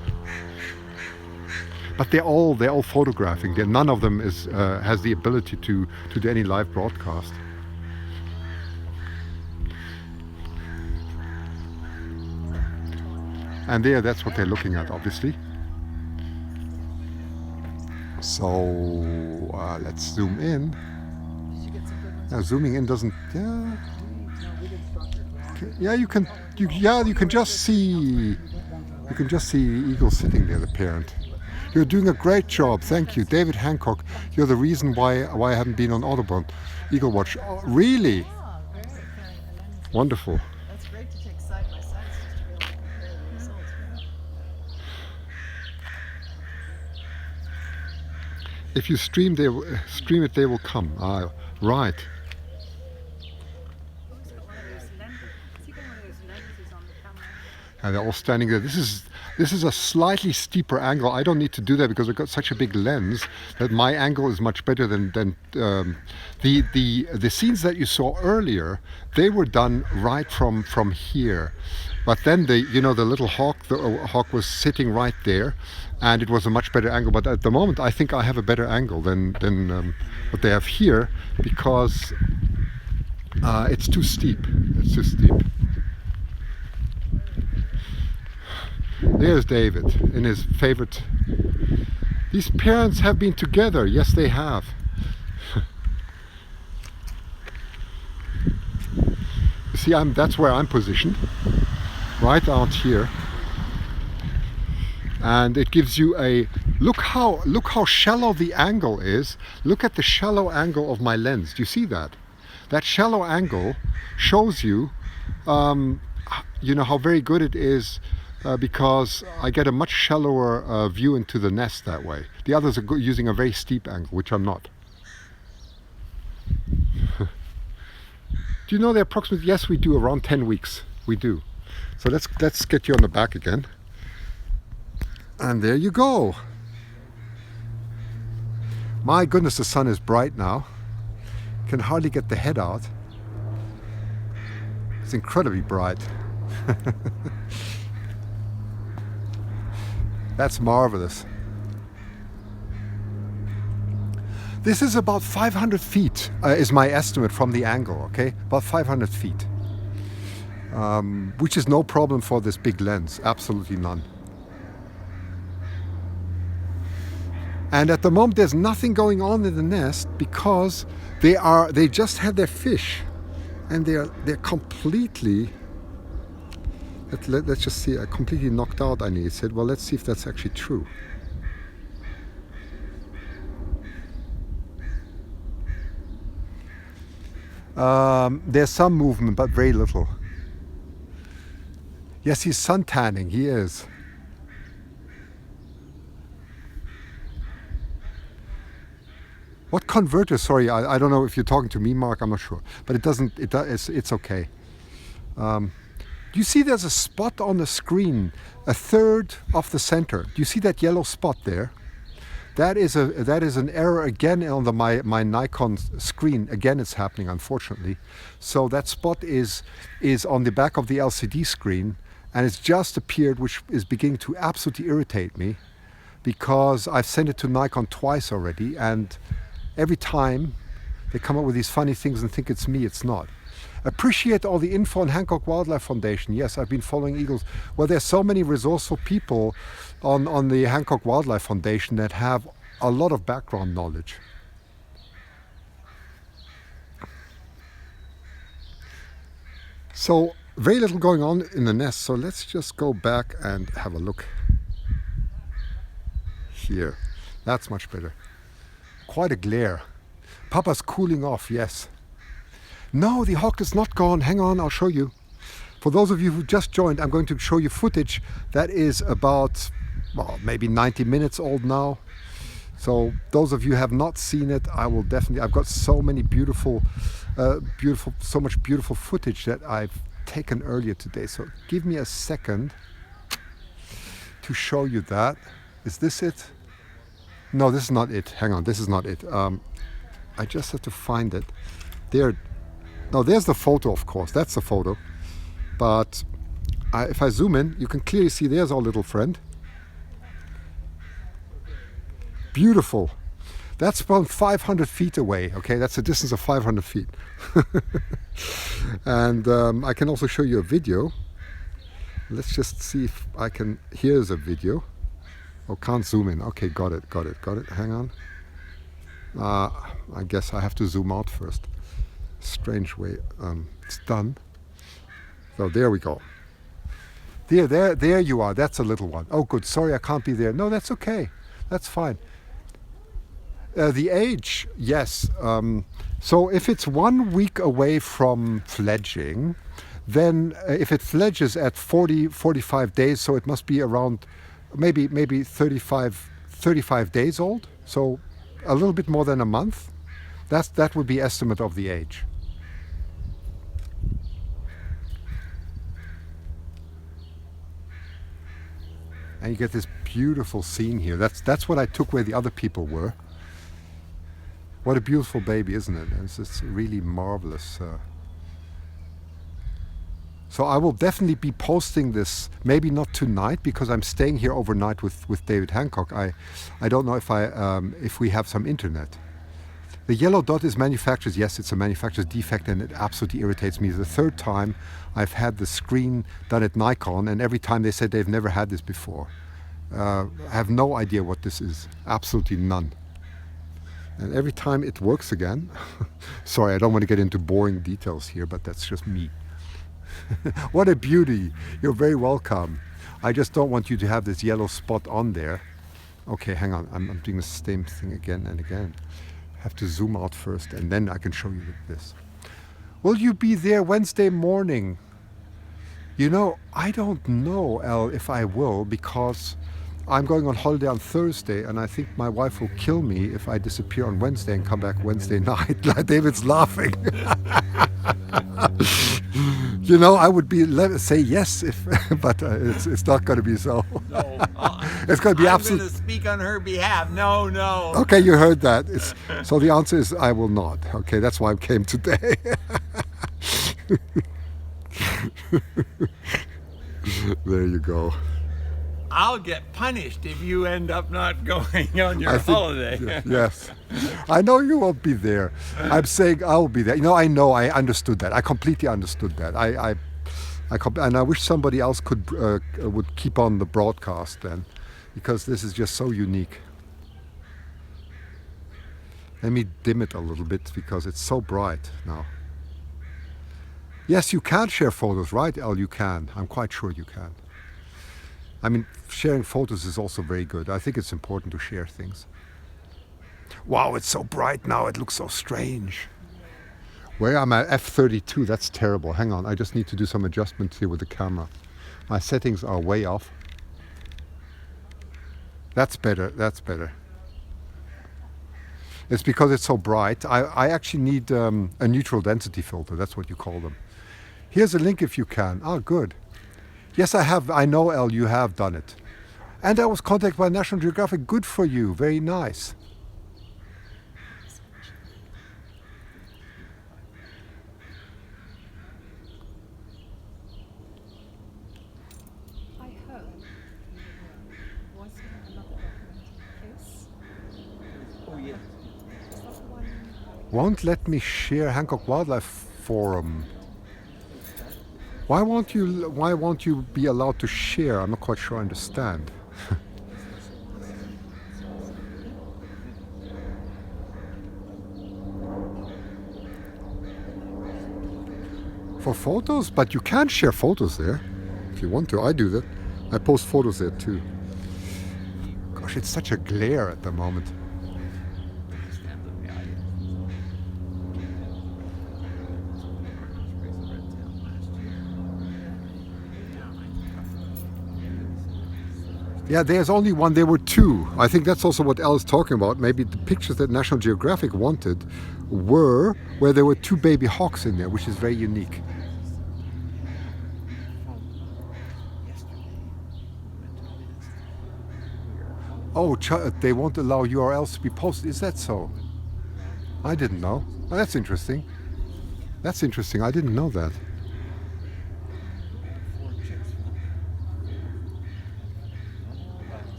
But they're all photographing. None of them has the ability to do any live broadcast. And that's what they're looking at, obviously. So let's zoom in. Now zooming in doesn't. Yeah, you can just see. You can just see Eagle sitting there, the parent. You're doing a great job, thank you. David Hancock, you're the reason why I haven't been on Audubon Eagle Watch. Oh, really? Wonderful.
That's great to take side by side just to be able to compare the results.
If you stream it, they will come. Right.
Who's got one of those lenses? Has he got one of those lenses on the camera?
And they're all standing there. This is This is a slightly steeper angle. I don't need to do that because I've got such a big lens that my angle is much better than the scenes that you saw earlier. They were done right from here, but then the little hawk, the hawk was sitting right there, and it was a much better angle. But at the moment, I think I have a better angle than what they have here because it's too steep. It's too steep. There's David in his favorite. These parents have been together. Yes, they have. You see, that's where I'm positioned, right out here, and it gives you a look how shallow the angle is. Look at the shallow angle of my lens. Do you see that? That shallow angle shows you, how very good it is. Because I get a much shallower view into the nest that way. The others are using a very steep angle, which I'm not. Do you know the approximate? Yes, we do, around 10 weeks. We do. So let's get you on the back again. And there you go. My goodness, the sun is bright now. Can hardly get the head out. It's incredibly bright. That's marvelous. This is about 500 feet is my estimate from the angle, okay? About 500 feet. Which is no problem for this big lens, absolutely none. And at the moment there's nothing going on in the nest because they just had their fish and they're completely let's just see, completely knocked out, Annie said. Well, let's see if that's actually true. There's some movement, but very little. Yes, he's sun tanning, he is. What converter? Sorry, I don't know if you're talking to me, Mark, I'm not sure. But it's okay. You see there's a spot on the screen, a third of the center. Do you see that yellow spot there? That is an error again on my Nikon screen. Again, it's happening, unfortunately. So that spot is on the back of the LCD screen, and it's just appeared, which is beginning to absolutely irritate me because I've sent it to Nikon twice already, and every time they come up with these funny things and think it's me. It's not. Appreciate all the info on Hancock Wildlife Foundation. Yes, I've been following eagles. Well, there's so many resourceful people on the Hancock Wildlife Foundation that have a lot of background knowledge. So very little going on in the nest. So let's just go back and have a look here. That's much better. Quite a glare. Papa's cooling off, yes. No, the hawk is not gone. Hang on, I'll show you. For those of you who just joined, I'm going to show you footage that is about, well, maybe 90 minutes old now. So those of you who have not seen it, I will definitely, I've got so many so much beautiful footage that I've taken earlier today. So give me a second to show you that. Is this it? No, this is not it. Hang on, this is not it. I just have to find it. There. No, there's the photo, of course. That's the photo. But if I zoom in, you can clearly see there's our little friend. Beautiful. That's about 500 feet away. Okay, that's a distance of 500 feet. And I can also show you a video. Let's just see if I can. Here's a video. Oh, can't zoom in. Okay, got it. Hang on. I guess I have to zoom out first. Strange way. It's done. So there we go. There you are. That's a little one. Oh, good. Sorry, I can't be there. No, that's okay. That's fine. The age, yes. So if it's 1 week away from fledging, then if it fledges at 45 days, so it must be around maybe 35 days old. So a little bit more than a month. That would be estimate of the age. And you get this beautiful scene here. That's what I took where the other people were. What a beautiful baby, isn't it? And it's just really marvelous. So I will definitely be posting this, maybe not tonight because I'm staying here overnight with David Hancock. I don't know if we have some internet. The yellow dot is manufacturer's. Yes, it's a manufacturer's defect and it absolutely irritates me. The third time I've had the screen done at Nikon and every time they said they've never had this before. I have no idea what this is. Absolutely none. And every time it works again. Sorry, I don't want to get into boring details here, but that's just me. What a beauty. You're very welcome. I just don't want you to have this yellow spot on there. Okay, hang on. I'm doing the same thing again and again. I have to zoom out first and then I can show you this. Will you be there Wednesday morning? You know, I don't know, El, if I will, because I'm going on holiday on Thursday and I think my wife will kill me if I disappear on Wednesday and come back Wednesday night. David's laughing. You know, I would say yes, but it's not going to be so.
No,
it's going to be
I'm
absolute.
going to speak on her behalf. No.
Okay, you heard that. So the answer is I will not. Okay, that's why I came today. There you go.
I'll get punished if you end up not going on your holiday.
Yes. I know you won't be there. I'm saying I'll be there. You know, I understood that. I completely understood that. And I wish somebody else would keep on the broadcast then, because this is just so unique. Let me dim it a little bit because it's so bright now. Yes, you can share photos, right, El? You can. I'm quite sure you can. I mean, sharing photos is also very good. I think it's important to share things. Wow, it's so bright now. It looks so strange. Where am I? F32. That's terrible. Hang on. I just need to do some adjustments here with the camera. My settings are way off. That's better. That's better. It's because it's so bright. I actually need a neutral density filter. That's what you call them. Here's a link if you can. Oh, good. Yes, I have. I know, El, you have done it. And I was contacted by National Geographic. Good for you. Very nice.
I heard was there another documented case?
Oh, yeah.
Is that the one?
Won't let me share Hancock Wildlife Forum. Why won't you be allowed to share? I'm not quite sure I understand. For photos? But you can share photos there if you want to. I do that. I post photos there too. Gosh, it's such a glare at the moment. Yeah, there's only one. There were two. I think that's also what Elle is talking about. Maybe the pictures that National Geographic wanted were where there were two baby hawks in there, which is very unique. Oh, they won't allow URLs to be posted. Is that so? I didn't know. Oh, that's interesting. That's interesting. I didn't know that.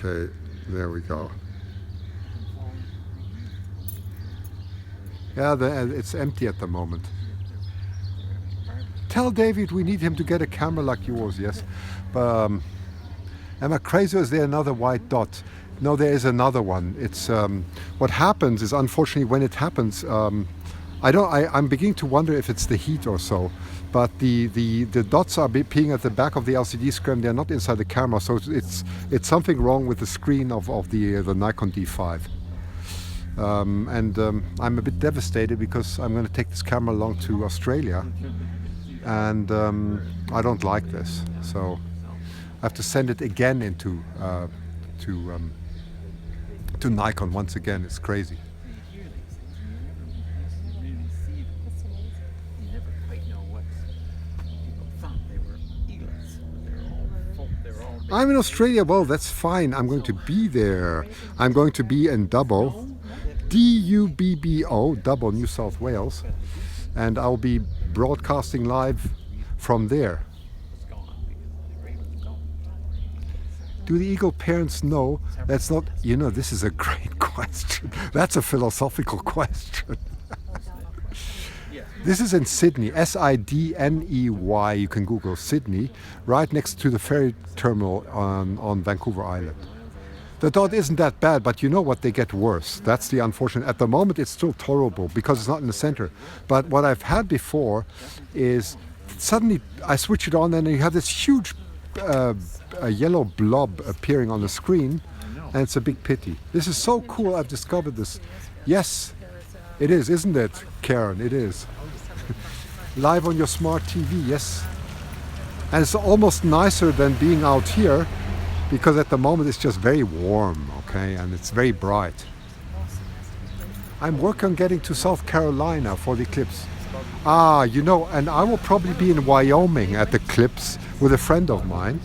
Okay, there we go. Yeah, it's empty at the moment. Tell David we need him to get a camera like yours, yes. Am I crazy or is there another white dot? No, there is another one. It's what happens is, unfortunately, when it happens, I'm beginning to wonder if it's the heat or so. But the dots are peeing at the back of the LCD screen. They're not inside the camera, so it's something wrong with the screen of the Nikon D5. I'm a bit devastated because I'm going to take this camera along to Australia, and I don't like this. So I have to send it again into to Nikon once again. It's crazy. I'm in Australia. Well, that's fine. I'm going to be there. I'm going to be in Dubbo, Dubbo, Dubbo, New South Wales, and I'll be broadcasting live from there. Do the eagle parents know? That's not, you know, this is a great question. That's a philosophical question. This is in Sydney, Sydney. You can Google Sydney, right next to the ferry terminal on Vancouver Island. The dot isn't that bad, but you know what? They get worse. That's the unfortunate. At the moment, it's still tolerable because it's not in the center. But what I've had before is suddenly I switch it on and you have this huge a yellow blob appearing on the screen, and it's a big pity. This is so cool. I've discovered this. Yes, it is, isn't it, Karen? It is. Live on your smart TV, yes. And it's almost nicer than being out here because at the moment it's just very warm, okay, and it's very bright. I'm working on getting to South Carolina for the eclipse. Ah, you know, and I will probably be in Wyoming at the eclipse with a friend of mine.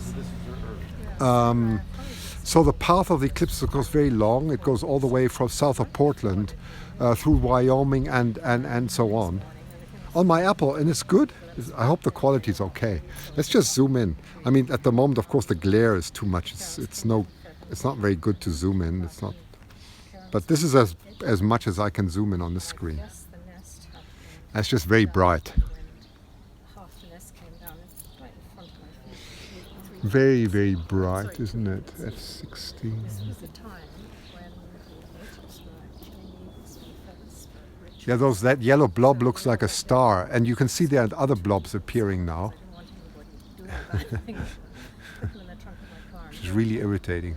So the path of the eclipse goes very long. It goes all the way from south of Portland through Wyoming and so on. On my Apple, and it's good. I hope the quality is okay. Let's just zoom in. I mean, at the moment, of course, the glare is too much. It's not very good to zoom in. It's not. But this is as much as I can zoom in on the screen. It's just very bright. Very, very bright, isn't it? At 16. Yeah, that yellow blob looks like a star, and you can see there are other blobs appearing now. Which is really irritating.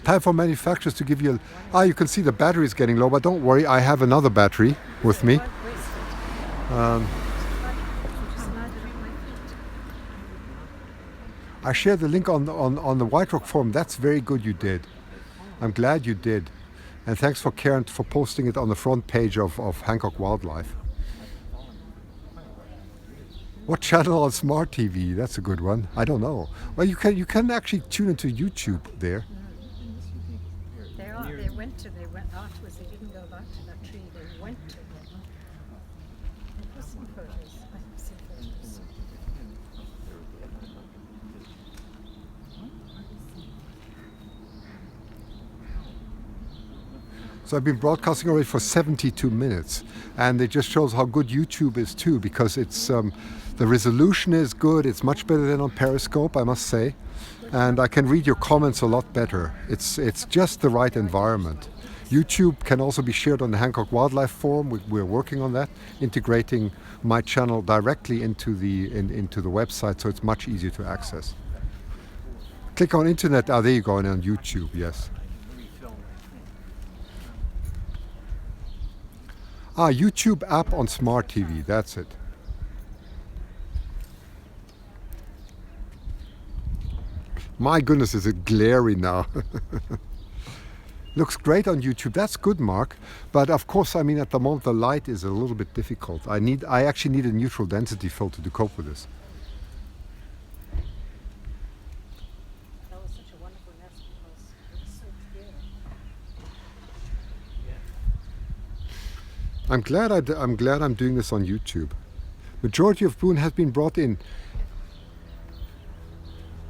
Time for manufacturers to give you you can see the battery is getting low, but don't worry, I have another battery with me. I shared the link on the White Rock forum. That's very good you did. I'm glad you did. And thanks for Karen for posting it on the front page of Hancock Wildlife. What channel on Smart TV? That's a good one. I don't know. Well, you can actually tune into YouTube there.
They went afterwards. They didn't go back to that tree. They went to it. There were some photos. I have seen photos.
So I've been broadcasting already for 72 minutes, and it just shows how good YouTube is too, because it's the resolution is good. It's much better than on Periscope, I must say, and I can read your comments a lot better. It's just the right environment. YouTube can also be shared on the Hancock Wildlife Forum. We're working on that, integrating my channel directly into the website, so it's much easier to access. Click on internet. There you go, and on YouTube. Yes. YouTube app on Smart TV, that's it. My goodness, is it glary now. Looks great on YouTube, that's good, Mark. But of course, I mean, at the moment the light is a little bit difficult. I actually need a neutral density filter to cope with this.
That was such a wonderful nest because it was so clear.
I'm glad I'm doing this on YouTube. Majority of brood has been brought in.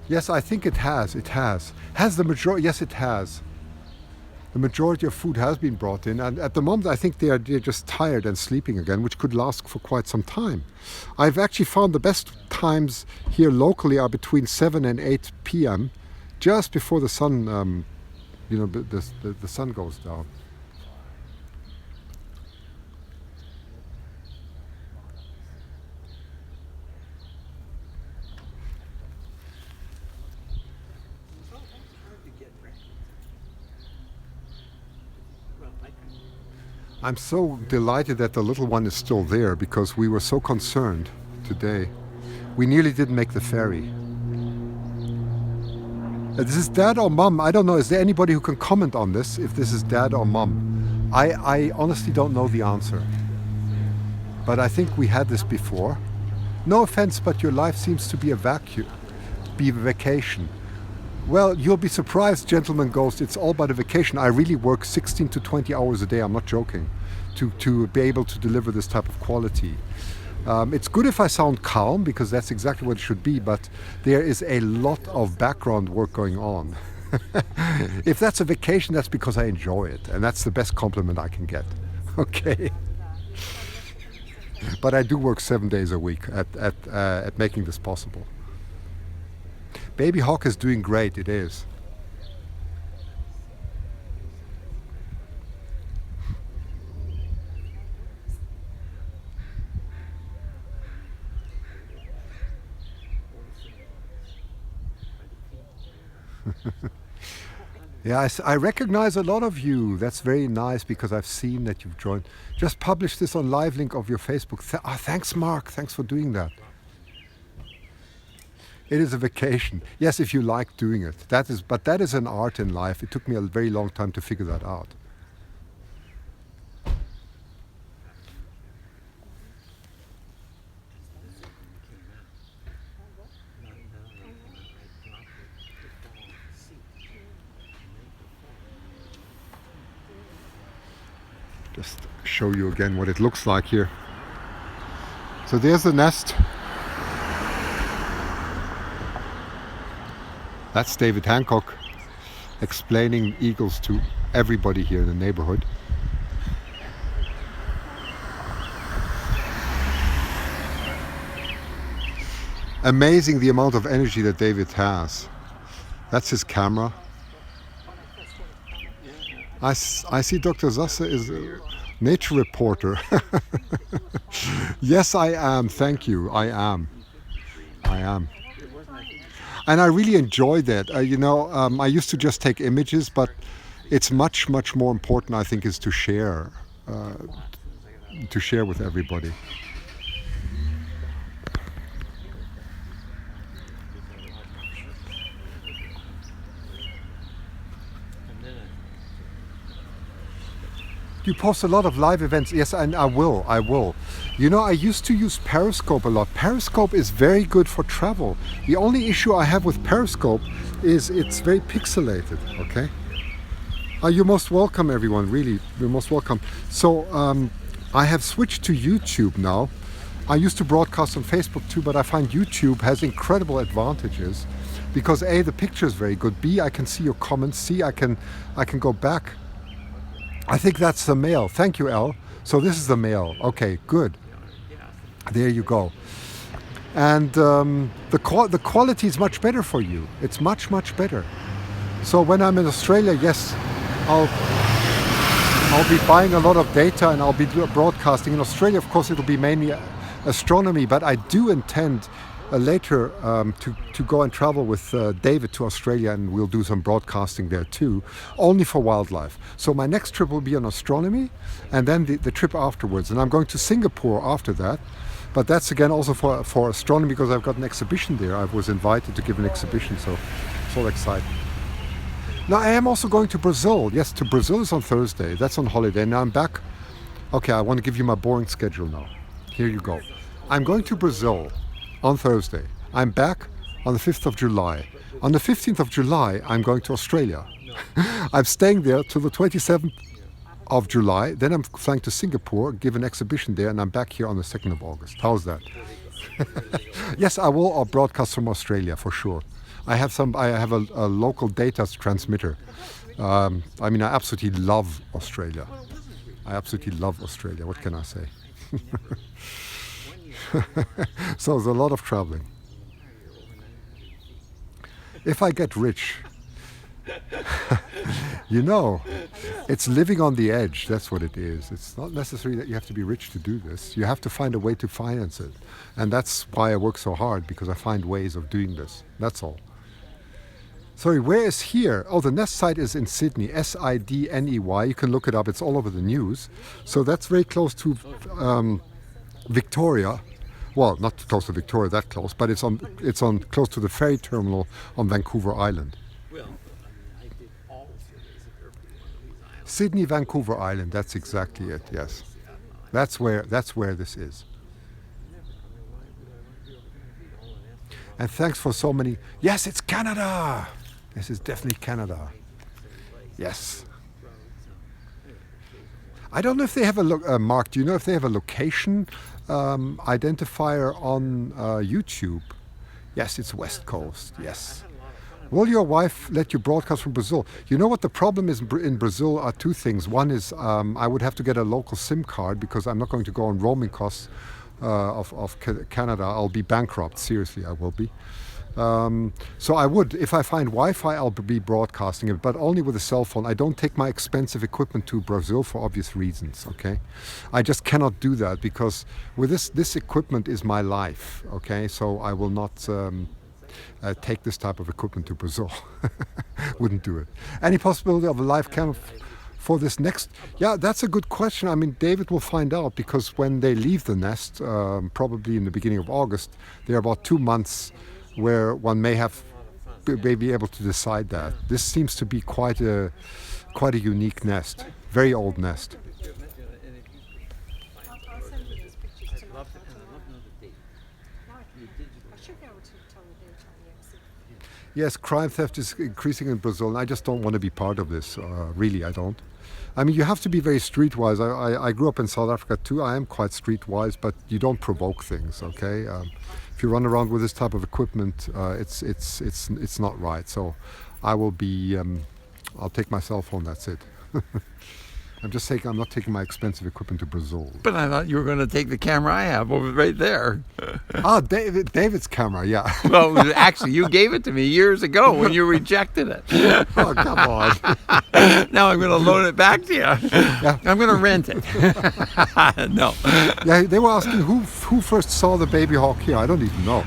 Yes, I think it has. It has. Has the majority? Yes, it has. The majority of food has been brought in, and at the moment I think they're just tired and sleeping again, which could last for quite some time. I've actually found the best times here locally are between 7 and 8 p.m., just before the sun, the sun goes down. I'm so delighted that the little one is still there because we were so concerned today. We nearly didn't make the ferry. This is dad or mom? I don't know. Is there anybody who can comment on this, if this is dad or mom? I honestly don't know the answer. But I think we had this before. No offense, but your life seems to be a vacuum. be a vacation. Well, you'll be surprised, gentleman ghost. It's all about a vacation. I really work 16 to 20 hours a day. I'm not joking, to be able to deliver this type of quality. It's good if I sound calm, because that's exactly what it should be, but there is a lot of background work going on. If that's a vacation, that's because I enjoy it, and that's the best compliment I can get. Okay. But I do work 7 days a week at making this possible. Baby Hawk is doing great, it is. Yeah, I recognize a lot of you. That's very nice, because I've seen that you've joined. Just publish this on live link of your Facebook. Thanks, Mark. Thanks for doing that. It is a vacation. Yes, if you like doing it. But that is an art in life. It took me a very long time to figure that out. Just show you again what it looks like here. So there's the nest. That's David Hancock explaining eagles to everybody here in the neighborhood. Amazing the amount of energy that David has. That's his camera. I see Dr. Sasse is a nature reporter. Yes, I am. Thank you. I am. And I really enjoy that. I used to just take images, but it's much, much more important, I think, is to share with everybody. You post a lot of live events. Yes, and I will. I used to use Periscope a lot. Periscope is very good for travel. The only issue I have with Periscope is it's very pixelated, okay? You're most welcome, everyone, really. You're most welcome. So I have switched to YouTube now. I used to broadcast on Facebook too, but I find YouTube has incredible advantages because A, the picture is very good. B, I can see your comments. C, I can go back. I think that's the male. Thank you, Elle. So this is the male. Okay, good. There you go. And the quality is much better for you. It's much, much better. So when I'm in Australia, yes, I'll be buying a lot of data and I'll be broadcasting. In Australia, of course, it'll be mainly astronomy, but I do intend later to go and travel with David to Australia, and we'll do some broadcasting there too, only for wildlife. So my next trip will be on astronomy, and then the trip afterwards. And I'm going to Singapore after that. But that's again also for astronomy, because I've got an exhibition there. I was invited to give an exhibition, so it's all exciting. Now I am also going to Brazil. Yes, to Brazil is on Thursday. That's on holiday. Now I'm back. Okay, I want to give you my boring schedule now. Here you go. I'm going to Brazil on Thursday. I'm back on the 5th of July. On the 15th of July, I'm going to Australia. I'm staying there till the 27th of July. Then I'm flying to Singapore, give an exhibition there, and I'm back here on the 2nd of August. How's that? Yes, I will broadcast from Australia for sure. I have a local data transmitter. I absolutely love Australia. What can I say? So there's a lot of traveling. If I get rich, it's living on the edge. That's what it is. It's not necessary that you have to be rich to do this. You have to find a way to finance it. And that's why I work so hard, because I find ways of doing this. That's all. Sorry, where is here? Oh, the nest site is in Sydney, Sidney. You can look it up. It's all over the news. So that's very close to Victoria. Well, not close to Victoria, that close, but it's on close to the ferry terminal on Vancouver Island. Sydney, Vancouver Island. That's exactly it. Yes, that's where this is. And thanks for so many. Yes, it's Canada. This is definitely Canada. Yes. I don't know if they have a Mark. Do you know if they have a location identifier on YouTube? Yes, it's West Coast. Yes. Will your wife let you broadcast from Brazil? You know what the problem is in Brazil are two things. One is I would have to get a local SIM card because I'm not going to go on roaming costs of Canada. I'll be bankrupt. Seriously, I will be. So I would, if I find Wi-Fi, I'll be broadcasting it, but only with a cell phone. I don't take my expensive equipment to Brazil for obvious reasons, okay? I just cannot do that because with this equipment is my life, okay? So I will not take this type of equipment to Brazil. Wouldn't do it. Any possibility of a live cam for this next? Yeah, that's a good question. I mean, David will find out because when they leave the nest, probably in the beginning of August, they're about 2 months where one may be able to decide that. This seems to be quite a unique nest, very old nest.
I'll send you those pictures to Mark. I should be able to tell the date on the exit.
Yes, crime theft is increasing in Brazil, and I just don't want to be part of this. Really, I don't. I mean, you have to be very streetwise. I grew up in South Africa too. I am quite streetwise, but you don't provoke things, okay? If you run around with this type of equipment, it's not right. So, I will be. I'll take my cell phone. That's it. I'm not taking my expensive equipment to Brazil.
But I thought you were going to take the camera I have over right there.
David's camera, yeah.
Well, actually, you gave it to me years ago when you rejected it.
Oh, come on.
Now I'm going to loan it back to you.
Yeah.
I'm going to rent it. No.
Yeah, they were asking who first saw the baby hawk here. I don't even know.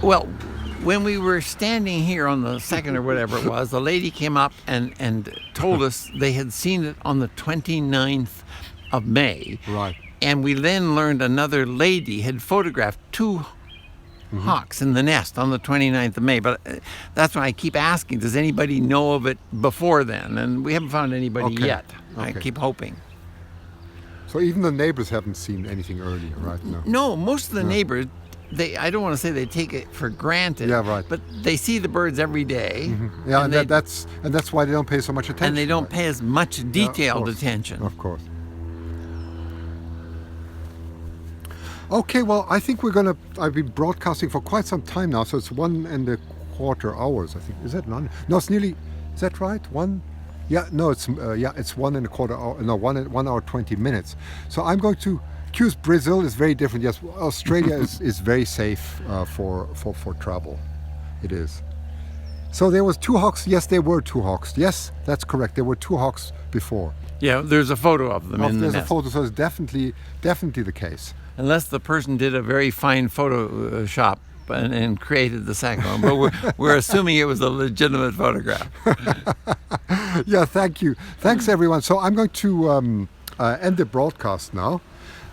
Well, when we were standing here on the 2nd or whatever it was, the lady came up and told us they had seen it on the 29th of May.
Right.
And we then learned another lady had photographed 2 hawks in the nest on the 29th of May. But that's why I keep asking, does anybody know of it before then? And we haven't found anybody
Okay.
yet. I
Okay.
keep hoping.
So even the neighbors haven't seen anything earlier, right? No.
No, most of the neighbors, I don't want to say they take it for granted.
Yeah, right.
But they see the birds every day.
Yeah,
and
and that's why they don't pay so much attention.
and they don't
right?
pay as much
Yeah, of
detailed
course.
attention.
Of course. Okay, well, I think I've been broadcasting for quite some time now, so it's 1.25 hours, I think. Is that none? No, it's nearly, is that right? One? Yeah, no, it's 1.25 hour, no, 1 hour 20 minutes. So I'm going to, Brazil is very different. Yes, Australia is very safe for travel. It is. So there was 2 hawks. Yes, there were 2 hawks. Yes, that's correct. There were 2 hawks before.
Yeah, there's a photo of them in the
There's a
nest.
photo, so it's definitely the case.
Unless the person did a very fine Photoshop and created the second one. But we're assuming it was a legitimate photograph.
Yeah, thank you. Thanks, everyone. So I'm going to end the broadcast now.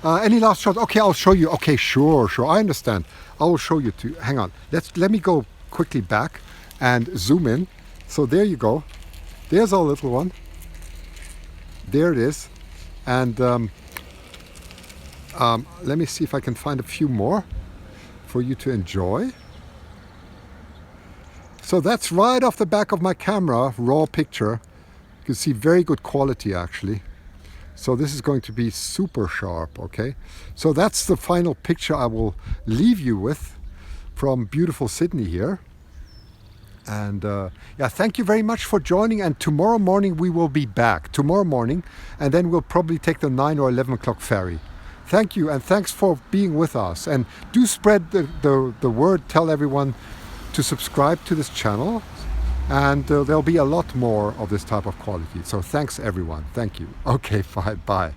Any last shots? Okay, I'll show you. Okay, sure. I understand. I will show you too. Hang on. Let me go quickly back and zoom in. So there you go. There's our little one. There it is. And let me see if I can find a few more for you to enjoy. So that's right off the back of my camera, raw picture. You can see very good quality actually. So this is going to be super sharp, okay? So that's the final picture I will leave you with from beautiful Sydney here. And yeah, thank you very much for joining. And tomorrow morning we will be back. Tomorrow morning, and then we'll probably take the 9 or 11 o'clock ferry. Thank you, and thanks for being with us. And do spread the word. Tell everyone to subscribe to this channel. And there'll be a lot more of this type of quality. So thanks everyone. Thank you. Okay, fine. Bye.